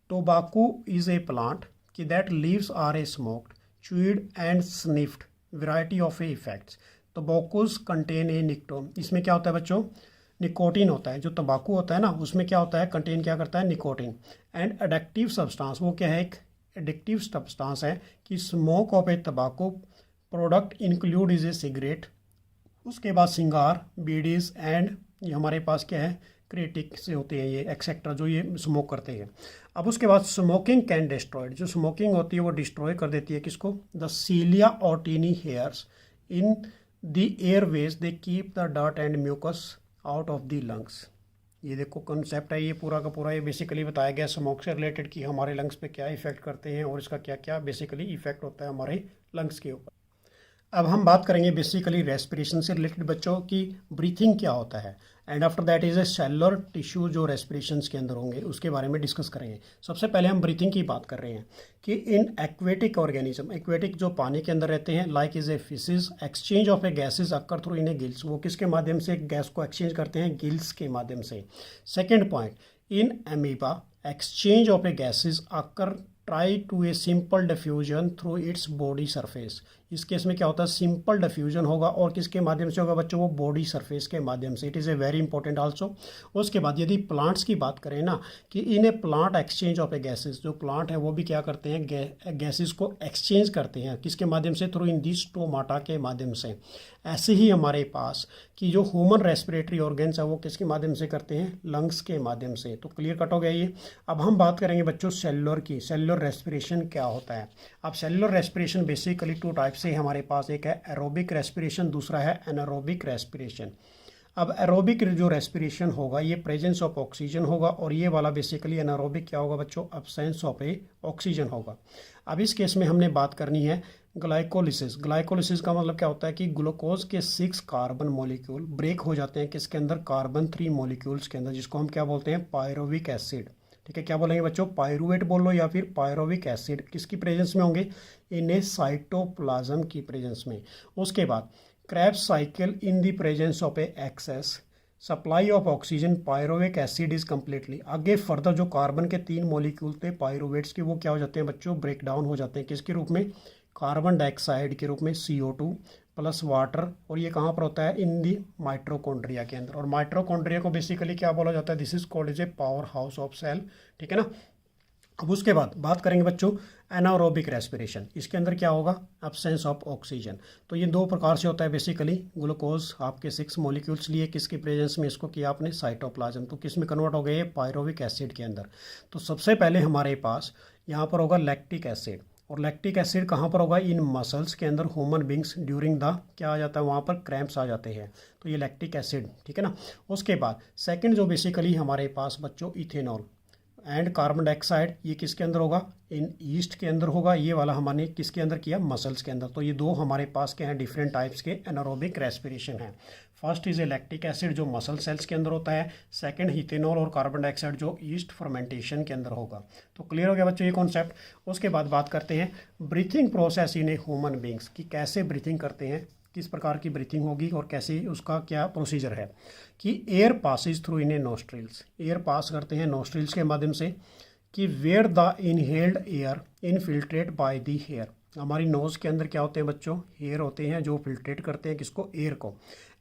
टोबाकू इज ए प्लांट कि that leaves are a smoked, chewed and sniffed variety of a effects. Tobaccos contain a nicotine, इसमें क्या होता है बच्चों, निकोटीन होता है, जो तंबाकू होता है ना उसमें क्या होता है, कंटेन क्या करता है, निकोटीन। एंड एडिक्टिव सब्सटेंस, वो क्या है, एक एडिक्टिव सब्सटेंस है कि स्मोक ऑफ ए तंबाकू product include is a cigarette, उसके बाद सिंगार, बीडीज, एंड ये हमारे पास क्या है, क्रिटिक से होते हैं ये एक्सेट्रा, जो ये स्मोक करते हैं। अब उसके बाद स्मोकिंग कैन डिस्ट्रॉयड, जो स्मोकिंग होती है वो डिस्ट्रॉय कर देती है किसको, द सीलिया और tiny hairs in the airways, they keep the dirt and mucus out of the lungs. ये देखो कंसेप्ट है ये पूरा का पूरा, ये बेसिकली बताया गया स्मोक से रिलेटेड कि हमारे लंग्स पे क्या इफेक्ट करते हैं और इसका क्या क्या बेसिकली इफेक्ट होता है हमारे लंग्स के ऊपर। अब हम बात करेंगे बेसिकली रेस्पिरेशन से रिलेटेड बच्चों की ब्रीथिंग क्या होता है, and after that is a cellular tissue जो रेस्पिरेशन के अंदर होंगे उसके बारे में डिस्कस करेंगे। सबसे पहले हम ब्रीथिंग की बात कर रहे हैं कि इन एक्वेटिक ऑर्गेनिज्म, एक्वेटिक जो पानी के अंदर रहते हैं, like is A fishes, exchange of a gases occur through in A gills, वो किसके माध्यम से गैस को एक्सचेंज करते हैं, गिल्स के माध्यम से। Second point, in amoeba exchange of a gases occur try to a simple diffusion through its body surface. इस केस में क्या होता है, सिंपल डिफ्यूजन होगा, और किसके माध्यम से होगा बच्चों, वो बॉडी सरफेस के माध्यम से। It is a very important also. उसके बाद यदि प्लांट्स की बात करें ना, कि in a plant exchange of a gases, जो प्लांट है वो भी क्या करते हैं, गैसेज को एक्सचेंज करते हैं, किसके माध्यम से, थ्रू इन दिस स्टोमाटा के माध्यम से। ऐसे ही हमारे पास कि जो ह्यूमन रेस्पिरेटरी ऑर्गन्स है वो किसके माध्यम से करते हैं, लंग्स के माध्यम से। तो क्लियर कट हो गया ये। अब हम बात करेंगे बच्चों सेलुलर की, सेलुलर रेस्पिरेशन क्या होता है। अब सेलुलर रेस्पिरेशन बेसिकली 2 टाइप से हमारे पास, एक है एरोबिक रेस्पिरेशन, दूसरा है एनारोबिक रेस्पिरेशन। अब एरोबिक जो रेस्पिरेशन होगा ये प्रेजेंस ऑफ ऑक्सीजन होगा, और ये वाला बेसिकली एनारोबिक क्या होगा बच्चों, एब्सेंस ऑफ ए ऑक्सीजन होगा। अब इस केस में हमने बात करनी है ग्लाइकोलिसिस। ग्लाइकोलिसिस का मतलब क्या होता है कि ग्लूकोज के 6 कार्बन मॉलिक्यूल ब्रेक हो जाते हैं किसके अंदर, कार्बन 3 मॉलिक्यूल्स के अंदर, जिसको हम क्या बोलते हैं, पायरोविक एसिड। ठीक है, क्या बोलेंगे बच्चों, पायरुवेट बोल लो या फिर पायरोविक एसिड, किसकी प्रेजेंस में होंगे, इन साइटोप्लाज्म की प्रेजेंस में। उसके बाद Krebs cycle in the presence of A excess supply of oxygen pyruvic acid is completely. आगे फर्दर जो कार्बन के 3 मॉलिक्यूल थे पायरोवेट्स के, वो क्या हो जाते हैं बच्चों, ब्रेक डाउन हो जाते हैं किसके रूप में, कार्बन डाइऑक्साइड के रूप में CO2 प्लस वाटर। और ये कहाँ पर होता है, इन दी माइट्रोकॉन्ड्रिया के अंदर। और माइट्रोकॉन्ड्रिया को बेसिकली क्या बोला जाता है, this is called as a power house of cell, ठीक है ना। अब उसके बाद बात करेंगे बच्चों एनारोबिक रेस्पिरेशन। इसके अंदर क्या होगा, एब्सेंस ऑफ ऑक्सीजन। तो ये 2 प्रकार से होता है बेसिकली। ग्लूकोज आपके 6 मॉलिक्यूल्स लिए, किसके प्रेजेंस में इसको किया आपने, साइटोप्लाज्म। तो किस में कन्वर्ट हो गए, पायरोविक एसिड के अंदर। तो सबसे पहले हमारे पास यहाँ पर होगा लैक्टिक एसिड। और लैक्टिक एसिड कहाँ पर होगा, इन मसल्स के अंदर। ह्यूमन बींग्स ड्यूरिंग द क्या आ जाता है वहाँ पर, क्रैम्प्स आ जाते हैं। तो ये लैक्टिक एसिड, ठीक है ना। उसके बाद सेकंड जो बेसिकली हमारे पास बच्चों इथेनॉल एंड कार्बन डाइऑक्साइड, ये किसके अंदर होगा, इन ईस्ट के अंदर होगा। ये वाला हमने किसके अंदर किया, मसल्स के अंदर। तो ये 2 हमारे पास क्या हैं, डिफरेंट टाइप्स के एनारोबिक रेस्पिरेशन है। First is a lactic acid जो मसल सेल्स के अंदर होता है। सेकंड इथेनॉल और कार्बन डाइऑक्साइड जो ईस्ट फर्मेंटेशन के अंदर होगा। तो क्लियर हो गया बच्चों ये कॉन्सेप्ट। उसके बाद बात करते हैं breathing process in A human beings, कि कैसे ब्रीथिंग करते हैं, किस प्रकार की ब्रीथिंग होगी और कैसे उसका क्या प्रोसीजर है। कि air passes through in a nostrils, air pass करते हैं नोस्ट्रिल्स के माध्यम से। कि where the inhaled air infiltrate by the hair, हमारी नोज़ के अंदर क्या होते हैं बच्चों, हेयर होते हैं जो फिल्ट्रेट करते हैं किसको, एयर को।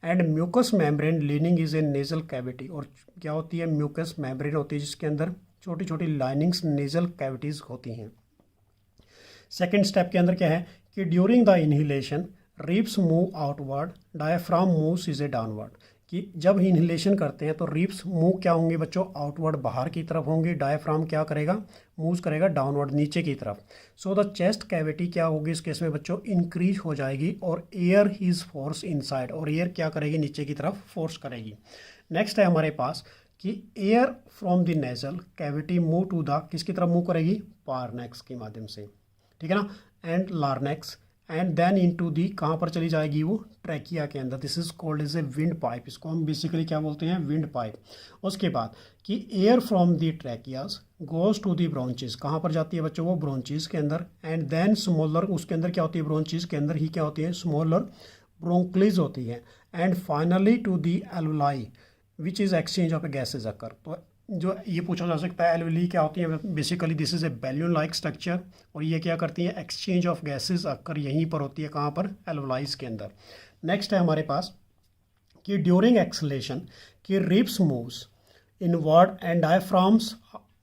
And mucus membrane lining is a nasal cavity, और क्या होती है, म्यूकस मेम्ब्रेन होती है जिसके अंदर छोटी छोटी लाइनिंग्स नेजल कैविटीज़ होती हैं। सेकेंड स्टेप के अंदर क्या है कि during the inhalation ribs move outward, diaphragm moves is a downward. कि जब इनहेलेशन करते हैं तो रिप्स मूव क्या होंगे बच्चों, आउटवर्ड बाहर की तरफ होंगे। डायफ्राम क्या करेगा, मूव करेगा डाउनवर्ड नीचे की तरफ। सो द चेस्ट कैविटी क्या होगी इस केस में बच्चों, इंक्रीज हो जाएगी। और एयर इज फोर्स इनसाइड, और एयर क्या करेगी, नीचे की तरफ फोर्स करेगी। नेक्स्ट है हमारे पास कि air from the nasal cavity move to the, किसकी तरफ मूव करेगी, पार्नेक्स के माध्यम से, ठीक है ना, and larynx and then into the, कहाँ पर चली जाएगी वो, ट्रैकिया के अंदर। This is called as a windpipe, इसको हम बेसिकली क्या बोलते हैं, विंड पाइप। उसके बाद कि air from the tracheas goes to the bronchus, कहाँ पर जाती है बच्चों, वो ब्रोंचेस के अंदर। एंड देन स्मॉलर, उसके अंदर क्या होती है, ब्रोंचेस के अंदर ही क्या होती है, स्मॉलर ब्रोंक्लीज होती है। And finally to the alveoli which is exchange of a gases occur. तो जो ये पूछा जा सकता है एलुली क्या होती है, basically this is a balloon like structure. और ये क्या करती है, एक्सचेंज ऑफ गैसेस अक्कर यहीं पर होती है, कहाँ पर, एलुलाइज के अंदर। नेक्स्ट है हमारे पास कि ड्यूरिंग एक्सलेशन कि ribs moves inward and diaphragms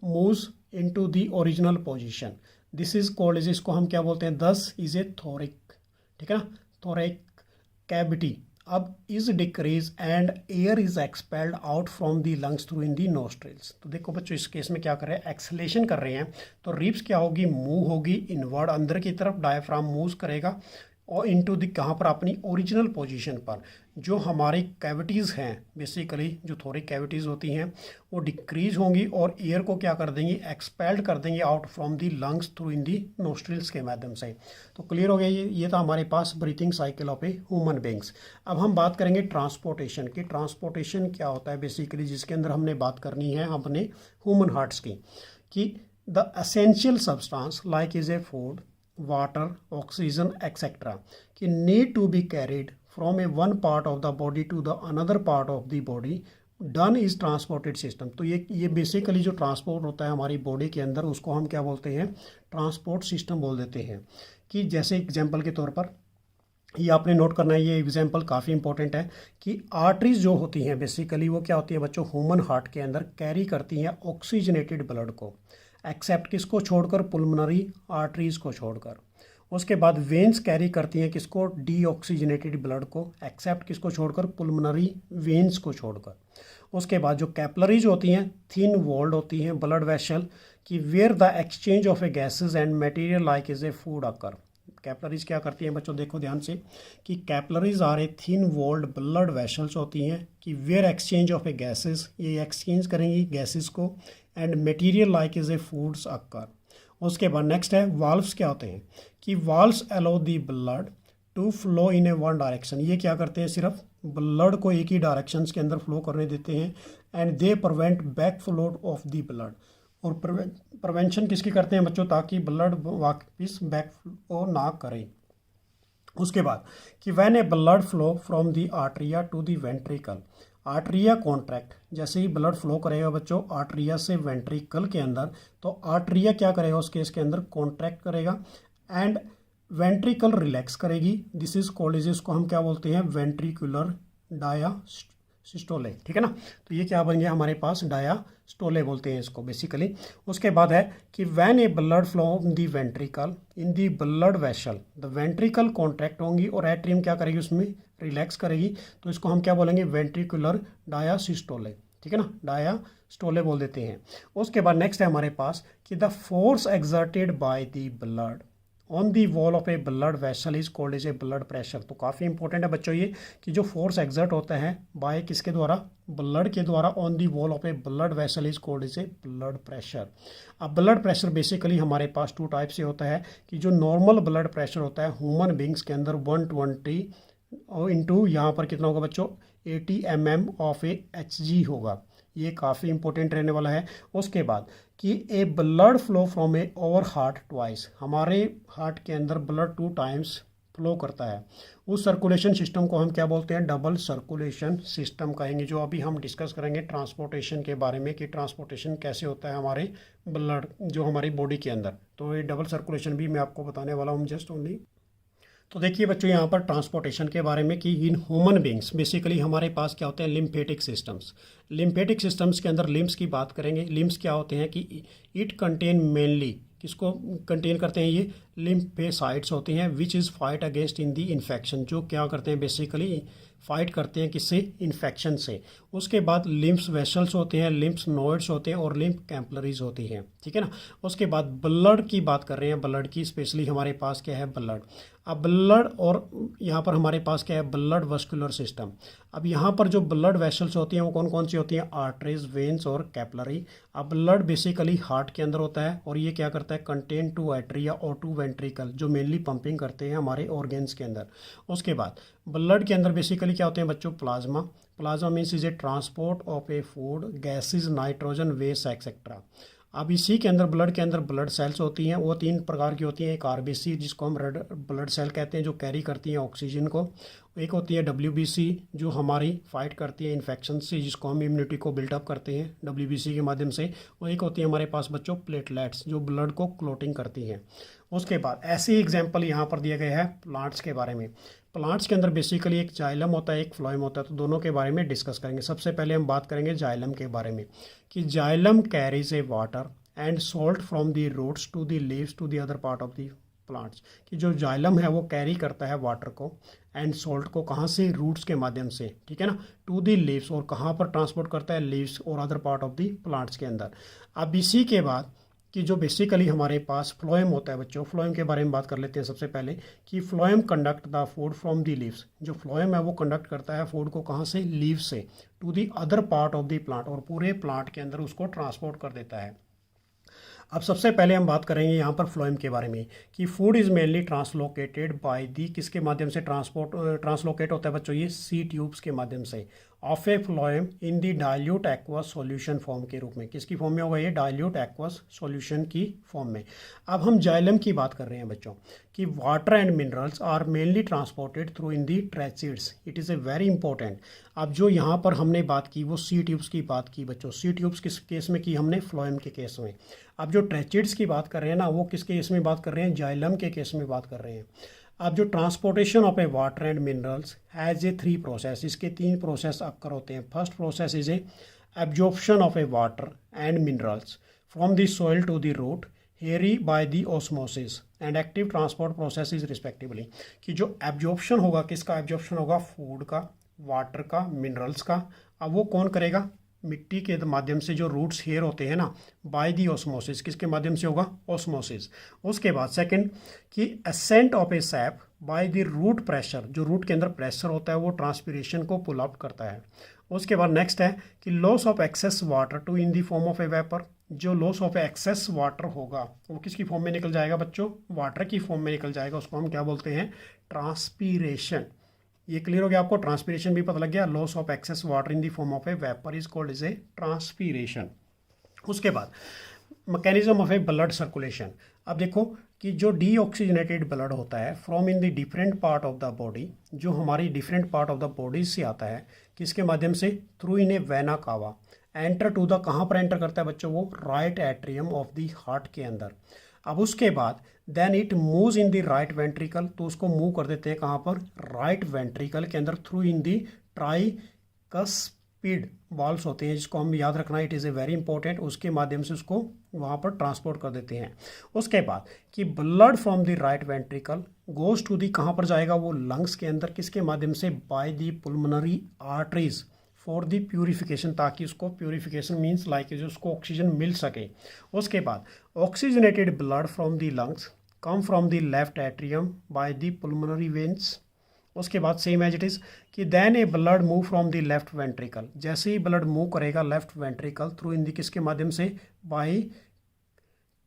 moves into the original position. This is called is, इसको हम क्या बोलते हैं, दस इज ए थोरिक, ठीक है ना, थोरिक कैविटी। अब is decrease and air is expelled out from the lungs through in the nostrils. तो देखो बच्चों इस केस में क्या कर रहे हैं, एक्सलेशन कर रहे हैं। तो रिप्स क्या होगी, मूव होगी इनवर्ड अंदर की तरफ, डायफ्राम मूव करेगा और इनटू दी, कहाँ पर, अपनी ओरिजिनल पोजीशन पर। जो हमारी कैविटीज़ हैं बेसिकली, जो थोरिक कैविटीज़ होती हैं वो डिक्रीज होंगी और एयर को क्या कर देंगी, एक्सपेल्ड कर देंगे out from the lungs through in the nostrils के माध्यम से। तो क्लियर हो गया ये था हमारे पास breathing cycle of a human beings. अब हम बात करेंगे ट्रांसपोर्टेशन की। ट्रांसपोर्टेशन क्या होता है बेसिकली, जिसके अंदर हमने बात करनी है अपने ह्यूमन हार्ट्स की। कि the essential substance like is a food, water, oxygen etcetera कि need to be carried from a one part of the body to the another part of the body, done is transported system. तो ये basically जो transport होता है हमारी body के अंदर, उसको हम क्या बोलते हैं, ट्रांसपोर्ट सिस्टम बोल देते हैं। कि जैसे एग्जांपल के तौर पर ये आपने नोट करना है, ये एग्जांपल काफ़ी इंपॉर्टेंट है। कि आर्टरीज जो होती हैं बेसिकली वो क्या होती है बच्चों, ह्यूमन हार्ट के अंदर कैरी करती हैं ऑक्सीजनेटेड ब्लड को, एक्सेप्ट किसको छोड़कर, पुल्मोनरी आर्टरीज को छोड़कर। उसके बाद वेन्स कैरी करती हैं किसको, डीऑक्सीजनेटेड ब्लड को, एक्सेप्ट किसको छोड़कर, पुल्मोनरी वेन्स को छोड़कर। उसके बाद जो कैपलरीज होती हैं थिन वॉल्ड होती हैं ब्लड वेसल, कि where the exchange of a gases and material like is a food occur. Capillaries क्या करती हैं बच्चों, देखो ध्यान से, कि capillaries are a thin walled blood vessels होती हैं कि where exchange of a gases, ये एक्सचेंज करेंगी गैसेज को, and material like is a foods occur. उसके बाद नेक्स्ट है वाल्व्स क्या होते हैं, कि valves allow the blood to flow in A one direction. ये क्या करते हैं, सिर्फ ब्लड को एक ही डायरेक्शंस के अंदर फ्लो करने देते हैं। And they prevent back flow of the blood, और प्रिवेंशन किसकी करते हैं बच्चों, ताकि ब्लड वापस बैक फ्लो ना करे। उसके बाद कि when a blood flow from the atria to the ventricle, atria contract, जैसे ही ब्लड फ्लो करेगा बच्चों आर्टरिया से वेंट्रिकल के अंदर, तो आर्टरिया क्या करेगा उस केस के अंदर, कॉन्ट्रैक्ट करेगा एंड वेंट्रिकल रिलैक्स करेगी। दिस इज कॉल्ड, इसको हम क्या बोलते हैं, वेंट्रिकुलर डायास्टोले, ठीक है ना। तो ये क्या बन गया हमारे पास, डायास्टोले बोलते हैं इसको बेसिकली। उसके बाद है कि when a blood flow in the ventricle in the blood vessel, the ventricle contract होंगी और एट्रियम क्या करेगी, उसमें रिलैक्स करेगी, तो इसको हम क्या बोलेंगे, वेंट्रिकुलर डायासिस्टोले, ठीक है ना, डायास्टोले बोल देते हैं। उसके बाद नेक्स्ट है हमारे पास कि the force exerted by the blood on the wall of a blood vessel is called as a blood pressure. तो काफ़ी इंपॉर्टेंट है बच्चों ये कि जो फोर्स एक्सर्ट होता है बाय किसके द्वारा, ब्लड के द्वारा, on the wall of a blood vessel is called as a blood pressure. अब ब्लड प्रेशर बेसिकली हमारे पास टू टाइप से होता है कि जो नॉर्मल ब्लड प्रेशर होता है ह्यूमन बींग्स के अंदर 120 इंटू यहाँ पर कितना होगा बच्चों, 80 mm ऑफ ए HG होगा, ये काफ़ी इंपॉर्टेंट रहने वाला है। उसके बाद कि a blood flow from a over heart twice, हमारे हार्ट के अंदर ब्लड 2 टाइम्स फ्लो करता है, उस सर्कुलेशन सिस्टम को हम क्या बोलते हैं, डबल सर्कुलेशन सिस्टम कहेंगे। जो अभी हम डिस्कस करेंगे ट्रांसपोर्टेशन के बारे में कि ट्रांसपोर्टेशन कैसे होता है हमारे ब्लड जो हमारी बॉडी के अंदर, तो ये डबल सर्कुलेशन भी मैं आपको बताने वाला हूँ जस्ट ओनली। तो देखिए बच्चों यहाँ पर ट्रांसपोर्टेशन के बारे में कि इन ह्यूमन बींग्स बेसिकली हमारे पास क्या होते हैं, लिम्फेटिक सिस्टम्स। लिम्फेटिक सिस्टम्स के अंदर लिम्स की बात करेंगे। लिम्स क्या होते हैं कि इट कंटेन मेनली, किसको कंटेन करते हैं, ये लिम्फेसाइट्स होते हैं which is fight against in the infection, जो क्या करते हैं बेसिकली फाइट करते हैं किससे, इन्फेक्शन से। उसके बाद लिम्फ्स वेसल्स होते हैं, लिम्फ्स नोड्स होते हैं और लिम्फ कैपिलरीज होती हैं, ठीक है ना। उसके बाद ब्लड की बात कर रहे हैं, ब्लड की स्पेशली हमारे पास क्या है, ब्लड। अब ब्लड और यहाँ पर हमारे पास क्या है, ब्लड वस्कुलर सिस्टम। अब यहाँ पर जो ब्लड वेसल्स होती हैं वो कौन कौन सी होती हैं, आर्टरीज, वेन्स और कैपिलरी। अब ब्लड बेसिकली हार्ट के अंदर होता है और ये क्या करता है, कंटेन टू आर्टरिया और टू वेंट्रिकल, जो मेनली पंपिंग करते हैं हमारे ऑर्गेन्स के अंदर। उसके बाद ब्लड के अंदर बेसिकली क्या होते हैं बच्चों, plasma. Plasma means is a transport of a food, gases, nitrogen, waste etcetera. अब इसी के अंदर ब्लड के अंदर ब्लड सेल्स होती हैं, वो 3 प्रकार की होती हैं। एक RBC जिसको हम रेड ब्लड सेल कहते हैं जो कैरी करती हैं ऑक्सीजन को। एक होती है WBC जो हमारी फाइट करती है इन्फेक्शन से, जिसको हम इम्यूनिटी को बिल्डअप करते हैं WBC के माध्यम से। और एक होती है हमारे पास बच्चों प्लेटलेट्स जो ब्लड को क्लोटिंग करती हैं। उसके बाद ऐसे ही एग्जाम्पल यहाँ पर दिया गया है प्लांट्स के बारे में। प्लांट्स के अंदर बेसिकली एक जाइलम होता है, एक फ्लोएम होता है, तो दोनों के बारे में डिस्कस करेंगे। सबसे पहले हम बात करेंगे जाइलम के बारे में कि xylem carries a water and salt from the roots to the leaves to the other part of the plants. कि जो जाइलम है वो कैरी करता है वाटर को एंड सॉल्ट को, कहाँ से, रूट्स के माध्यम से, ठीक है ना, टू द लीव्स, और कहाँ पर ट्रांसपोर्ट करता है, लीव्स और other part of the plants के अंदर। अब इसी के बाद कि जो बेसिकली हमारे पास फ्लोएम होता है बच्चों, फ्लोएम के बारे में बात कर लेते हैं सबसे पहले कि phloem conduct the food from the leaves. जो फ्लोएम है वो कंडक्ट करता है फूड को कहाँ से, लीव्स से, to the other part of the plant, और पूरे प्लांट के अंदर उसको ट्रांसपोर्ट कर देता है। अब सबसे पहले हम बात करेंगे यहाँ पर फ्लोएम के बारे में कि food is mainly translocated by the, किसके माध्यम से ट्रांसलोकेट होता है बच्चों, ये सी ट्यूब्स के माध्यम से, of A phloem in the dilute aqueous solution form के रूप में। किसकी फॉर्म में होगा ये, डाइल्यूट एक्वस सॉल्यूशन की फॉर्म में। अब हम जाइलम की बात कर रहे हैं बच्चों कि water and minerals are mainly transported through in the tracheids, it is a very important. अब जो यहाँ पर हमने बात की वो सी ट्यूब्स की बात की बच्चों, सी ट्यूब्स किस केस में की हमने, फ्लोएम के केस में। अब जो ट्रैचिड्स की बात कर रहे हैं ना, वो किस केस में बात कर रहे हैं, जाइलम के केस में बात कर रहे हैं। अब जो transportation of a water and minerals has a 3 process, इसके 3 प्रोसेस अक्कर होते हैं। First process is a absorption of a water and minerals from the soil to the root hairy by the osmosis and active transport process is respectively. कि जो absorption होगा, किसका absorption होगा, food का, water का, minerals का। अब वो कौन करेगा, मिट्टी के माध्यम से, जो रूट्स हेयर होते हैं ना, बाय दी ऑस्मोसिस, किसके माध्यम से होगा, ऑस्मोसिस। उसके बाद सेकंड कि ascent of a sap by the root pressure, जो रूट के अंदर प्रेशर होता है वो ट्रांसपिरेशन को पुल आउट करता है। उसके बाद नेक्स्ट है कि loss of excess water to in the form of a vapour, जो लॉस ऑफ एक्सेस वाटर होगा वो किसकी फॉर्म में निकल जाएगा बच्चों, वाटर की फॉर्म में निकल जाएगा, उसको हम क्या बोलते हैं, ट्रांसपीरेशन। ये क्लियर हो गया आपको, ट्रांसपीरेशन भी पता लग गया। Loss of excess water in the form of a vapour is called is a transpiration. उसके बाद mechanism of a blood circulation. अब देखो कि जो डीऑक्सीजनेटेड ब्लड होता है from in the different part of the body, जो हमारी different part of the body से आता है, किसके माध्यम से? Through in a vena cava, enter to the, कहाँ पर एंटर करता है बच्चों? वो right atrium of the heart के अंदर। अब उसके बाद then it moves in the right ventricle, तो उसको मूव कर देते हैं कहाँ पर? राइट वेंट्रिकल के अंदर, through in the tricuspid valves होते हैं, जिसको हम याद रखना, it is a very important. उसके माध्यम से उसको वहाँ पर ट्रांसपोर्ट कर देते हैं। उसके बाद कि blood from the right ventricle goes to the, कहाँ पर जाएगा? वो लंग्स के अंदर, किसके माध्यम से? By the pulmonary arteries for the purification, ताकि उसको प्यूरिफिकेशन मीन्स लाइक जो उसको ऑक्सीजन मिल सके। उसके बाद oxygenated blood from the lungs come from the left atrium by the pulmonary veins. उसके बाद सेम एज इट इज़ कि then a blood move from the left ventricle, जैसे ही ब्लड मूव करेगा left ventricle through in the, किसके माध्यम से? Bye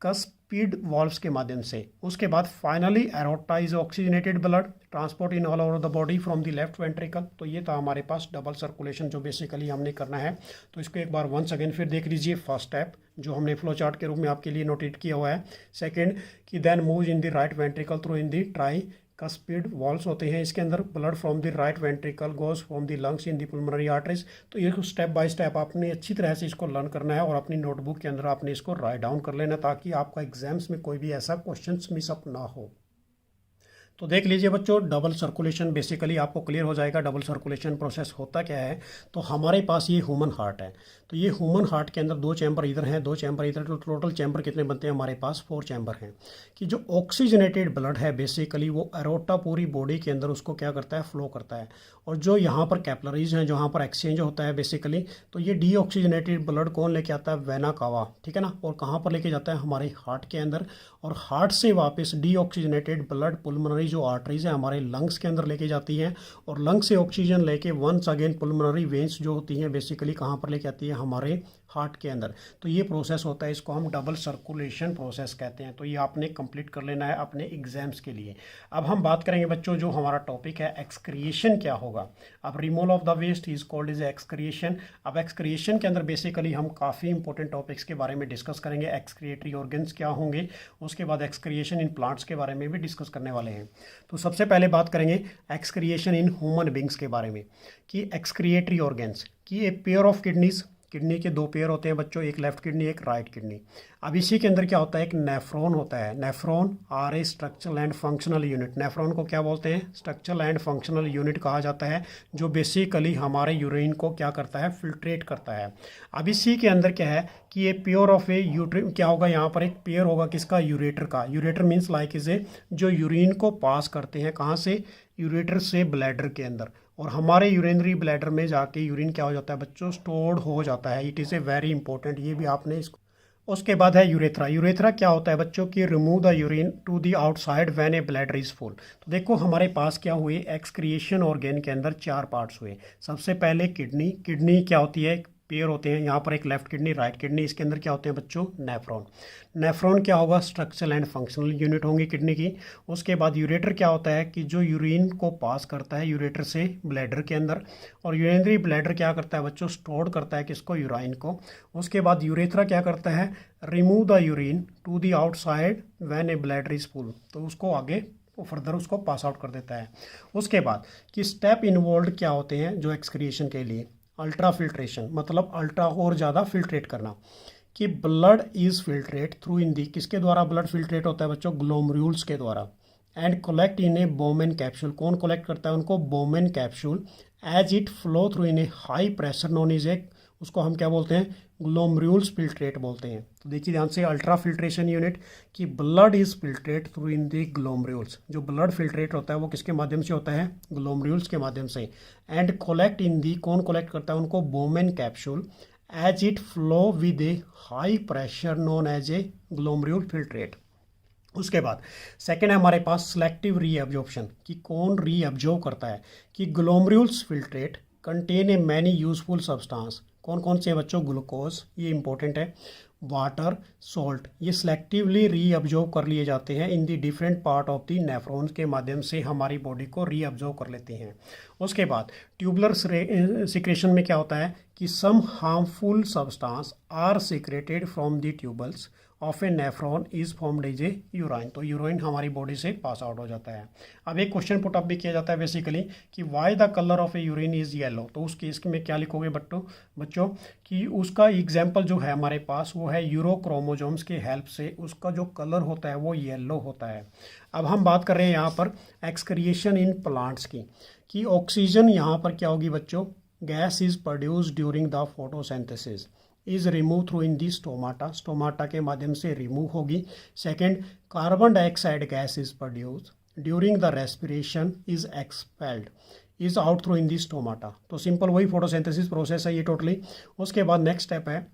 cuspid valves के माध्यम से। उसके बाद finally aorta is oxygenated blood transport in all over the body from the left ventricle. तो ये था हमारे पास डबल सर्कुलेशन जो बेसिकली हमने करना है। तो इसको एक बार वंस अगेन फिर देख लीजिए। फर्स्ट स्टेप जो हमने फ्लो चार्ट के रूप में आपके लिए नोटेट किया हुआ है। सेकेंड कि then move in the right ventricle through in the tricuspid valves होते हैं, इसके अंदर blood from the right ventricle goes from the lungs in the pulmonary arteries. तो ये स्टेप बाय स्टेप आपने अच्छी तरह से इसको लर्न करना है और अपनी नोटबुक के अंदर आपने इसको राइट डाउन कर लेना, ताकि आपका एग्जाम्स में कोई भी ऐसा क्वेश्चन मिसअप ना हो। तो देख लीजिए बच्चों, डबल सर्कुलेशन बेसिकली आपको क्लियर हो जाएगा। डबल सर्कुलेशन प्रोसेस होता क्या है? तो हमारे पास ये ह्यूमन हार्ट है, तो ये ह्यूमन हार्ट के अंदर 2 चैम्बर इधर हैं, 2 चैम्बर इधर, तो टोटल चैम्बर कितने बनते हैं हमारे पास? 4 चैम्बर हैं। कि जो ऑक्सीजनेटेड ब्लड है बेसिकली वो एरोटा पूरी बॉडी के अंदर उसको क्या करता है? फ्लो करता है। और जो यहाँ पर कैपिलरीज हैं, जहाँ पर एक्सचेंज होता है बेसिकली, तो ये डीऑक्सीजनेटेड ब्लड कौन लेके आता है? वेना कावा, ठीक है ना। और कहाँ पर लेके जाता है? हमारे हार्ट के अंदर। और हार्ट से वापस डीऑक्सीजनेटेड ब्लड पुल्मोनरी जो आर्टरीज है हमारे लंग्स के अंदर लेके जाती हैं, और लंग्स से ऑक्सीजन लेके वंस अगेन पुल्मोनरी वेन्स जो होती हैं बेसिकली कहाँ पर लेके आती है? हमारे हार्ट के अंदर। तो ये प्रोसेस होता है, इसको हम डबल सर्कुलेशन प्रोसेस कहते हैं। तो ये आपने कंप्लीट कर लेना है अपने एग्जाम्स के लिए। अब हम बात करेंगे बच्चों, जो हमारा टॉपिक है एक्सक्रिएशन क्या होगा। अब removal of the waste is called is excretion. अब एक्सक्रिएशन के अंदर बेसिकली हम काफ़ी इंपॉर्टेंट टॉपिक्स के बारे में डिस्कस करेंगे। एक्सक्रिएटरी ऑर्गन्स क्या होंगे, उसके बाद एक्सक्रिएशन इन प्लांट्स के बारे में भी डिस्कस करने वाले हैं। तो सबसे पहले बात करेंगे एक्सक्रिएशन इन ह्यूमन बींग्स के बारे में, कि एक्सक्रिएटरी ऑर्गन्स की a pair of kidneys, kidney के 2 पेयर होते हैं बच्चों, एक लेफ्ट किडनी एक राइट किडनी। अब इसी के अंदर क्या होता है? एक नेफ्रॉन होता है। Nephron are a structural and functional unit. Nephron को क्या बोलते हैं? स्ट्रक्चरल एंड फंक्शनल यूनिट कहा जाता है, जो बेसिकली हमारे यूरिन को क्या करता है? फिल्ट्रेट करता है। अब इसी के अंदर क्या है कि ये पेयर ऑफ ए यूट्रिन क्या होगा? यहाँ पर एक पेयर होगा किसका? यूरेटर का। यूरेटर मीन्स लाइक इज ए जो यूरिन को पास करते हैं, कहाँ से? यूरेटर से ब्लैडर के अंदर। और हमारे यूरिनरी ब्लैडर में जाके यूरिन क्या हो जाता है बच्चों? स्टोर्ड हो जाता है। It is a very important, ये भी आपने इसको। उसके बाद है यूरेथ्रा। यूरेथ्रा क्या होता है बच्चों? कि remove the urine to the outside when a bladder is full. तो देखो हमारे पास क्या हुए? एक्सक्रिएशन ऑर्गन के अंदर 4 पार्ट्स हुए। सबसे पहले किडनी। किडनी क्या होती है? पेयर होते हैं, यहाँ पर एक लेफ्ट किडनी राइट किडनी। इसके अंदर क्या होते हैं बच्चों? नेफ्रॉन। नेफ्रॉन क्या होगा? स्ट्रक्चरल एंड फंक्शनल यूनिट होंगी किडनी की। उसके बाद यूरेटर क्या होता है? कि जो यूरिन को पास करता है यूरेटर से ब्लैडर के अंदर। और यूरिनरी ब्लैडर क्या करता है बच्चों? स्टोर करता है किसको? यूराइन को। उसके बाद यूरेथ्रा क्या करता है? Remove the urine to the outside when a bladder is full, तो उसको आगे फर्दर उसको पास आउट कर देता है। उसके बाद कि स्टेप इन्वॉल्व क्या होते हैं जो एक्सक्रिएशन के लिए? अल्ट्रा फिल्ट्रेशन, मतलब अल्ट्रा और ज़्यादा फिल्ट्रेट करना। कि blood is filtrate through in the, किसके द्वारा ब्लड फिल्ट्रेट होता है बच्चों? ग्लोमर्यूल्स के द्वारा। And collect in a Bowman capsule. कौन कलेक्ट करता है उनको? बोमेन capsule. As it flow through in a high pressure non is a, उसको हम क्या बोलते हैं? ग्लोमर्यूल्स फिल्ट्रेट बोलते हैं। तो देखिए ध्यान से, अल्ट्रा फिल्ट्रेशन यूनिट कि blood is filtrate through in दी ग्लोमर्यूल्स। जो ब्लड फिल्ट्रेट होता है वो किसके माध्यम से होता है? ग्लोमर्यूल्स के माध्यम से। एंड कलेक्ट इन दी, कौन कलेक्ट करता है उनको? बोमेन capsule. As it flow with a high pressure known as a glomerular filtrate. उसके बाद सेकेंड है हमारे पास सिलेक्टिव रीअब्जॉर्प्शन, कि कौन रीअब्जॉर्ब करता है? कि glomerulus filtrate contain a many useful substance. कौन कौन से बच्चों? ग्लूकोज, ये इंपॉर्टेंट है, वाटर, सॉल्ट, ये सिलेक्टिवली रीअब्जॉर्ब कर लिए जाते हैं in the different part of the nephrons के माध्यम से हमारी बॉडी को रीअब्जॉर्ब कर लेते हैं। उसके बाद ट्यूबुलर सिक्रेशन में क्या होता है? कि some harmful substance are secreted from the tubules of a nephron is formed as a urine. तो यूराइन हमारी बॉडी से पास आउट हो जाता है। अब एक क्वेश्चन पुट अप भी किया जाता है बेसिकली कि why the colour of A urine is yellow. तो उस केस में क्या लिखोगे बच्चों कि उसका एग्जाम्पल जो है हमारे पास वो है यूरोक्रोमोजोम्स के हेल्प से उसका जो कलर होता है वो येलो होता है। अब हम बात कर रहे हैं यहाँ पर एक्सक्रिएशन इन प्लांट्स की कि ऑक्सीजन यहाँ पर क्या होगी बच्चों, gas is produce during the photosynthesis is remove through in the stomata, stomata के माध्यम से रिमूव होगी। Second, carbon dioxide gas is produce during the respiration is expelled is out through in the stomata. तो simple वही photosynthesis process है ये टोटली। उसके बाद नेक्स्ट स्टेप है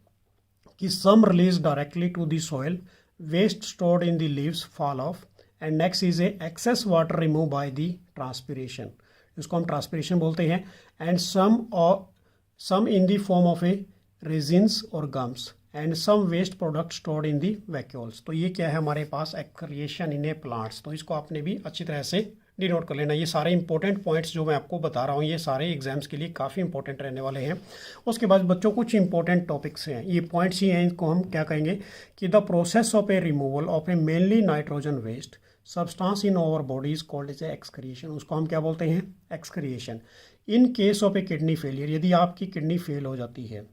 कि some release directly to the soil, waste stored in the leaves fall off, and next is A access water remove by the transpiration, इसको हम ट्रांसपिरेशन बोलते हैं। And some in the form of a resins और gums and some waste product stored in the vacuoles. तो ये क्या है हमारे पास एक्सक्रिएशन इन ए प्लांट्स। तो इसको आपने भी अच्छी तरह से डिनोट कर लेना। ये सारे इंपॉर्टेंट पॉइंट्स जो मैं आपको बता रहा हूँ ये सारे एग्जाम्स के लिए काफ़ी इंपॉर्टेंट रहने वाले हैं। उसके बाद बच्चों कुछ इंपॉर्टेंट टॉपिक्स हैं, ये पॉइंट्स ही हैं, इनको हम क्या कहेंगे कि the process of a removal of a mainly nitrogen waste substance in our body is called as excretion. उसको हम क्या बोलते हैं, excretion. In case of a kidney failure, यदि आपकी किडनी फेल हो जाती है,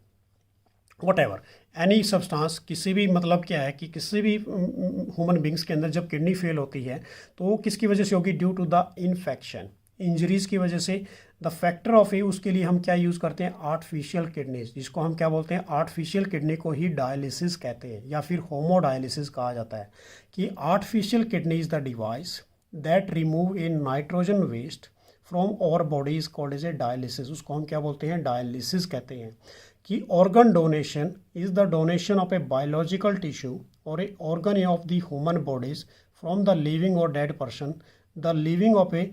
वट एवर एनी सब्सटेंस, किसी भी मतलब क्या है कि किसी भी ह्यूमन बींग्स के अंदर जब किडनी फेल होती है तो वो किसकी वजह से होगी, due to the infection, injuries की वजह से। द फैक्टर ऑफ ए, उसके लिए हम क्या यूज़ करते हैं, आर्टिफिशियल किडनीज, जिसको हम क्या बोलते हैं, आर्टिफिशियल किडनी को ही डायलिसिस कहते हैं या फिर होमोडायलिसिस कहा जाता है। कि artificial kidney is the device that remove a nitrogen waste from our body is called as a dialysis, उसको हम क्या बोलते हैं, डायलिसिस कहते हैं। कि organ donation is the donation of a biological tissue और a organ of the human bodies from the living और dead person, the living of a,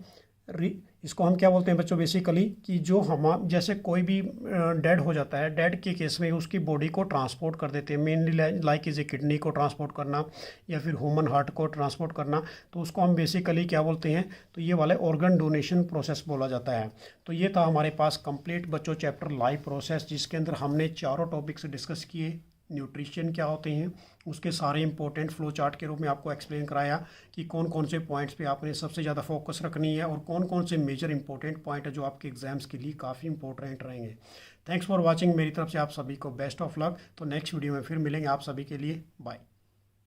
इसको हम क्या बोलते हैं बच्चों बेसिकली कि जो हम जैसे कोई भी डेड हो जाता है, डेड के केस में उसकी बॉडी को ट्रांसपोर्ट कर देते हैं, mainly like is A kidney को ट्रांसपोर्ट करना या फिर ह्यूमन हार्ट को ट्रांसपोर्ट करना, तो उसको हम बेसिकली क्या बोलते हैं, तो ये वाले ऑर्गन डोनेशन प्रोसेस बोला जाता है। तो ये था हमारे पास कंप्लीट बच्चों चैप्टर लाइफ प्रोसेस, जिसके अंदर हमने चारों टॉपिक्स डिस्कस किए। न्यूट्रिशन क्या होते हैं, उसके सारे इंपॉर्टेंट फ्लो चार्ट के रूप में आपको एक्सप्लेन कराया कि कौन कौन से पॉइंट्स पे आपने सबसे ज़्यादा फोकस रखनी है और कौन कौन से मेजर इंपॉर्टेंट पॉइंट है जो आपके एग्जाम्स के लिए काफ़ी इंपॉर्टेंट रहेंगे। थैंक्स फॉर वाचिंग, मेरी तरफ से आप सभी को बेस्ट ऑफ लक। तो नेक्स्ट वीडियो में फिर मिलेंगे, आप सभी के लिए बाय।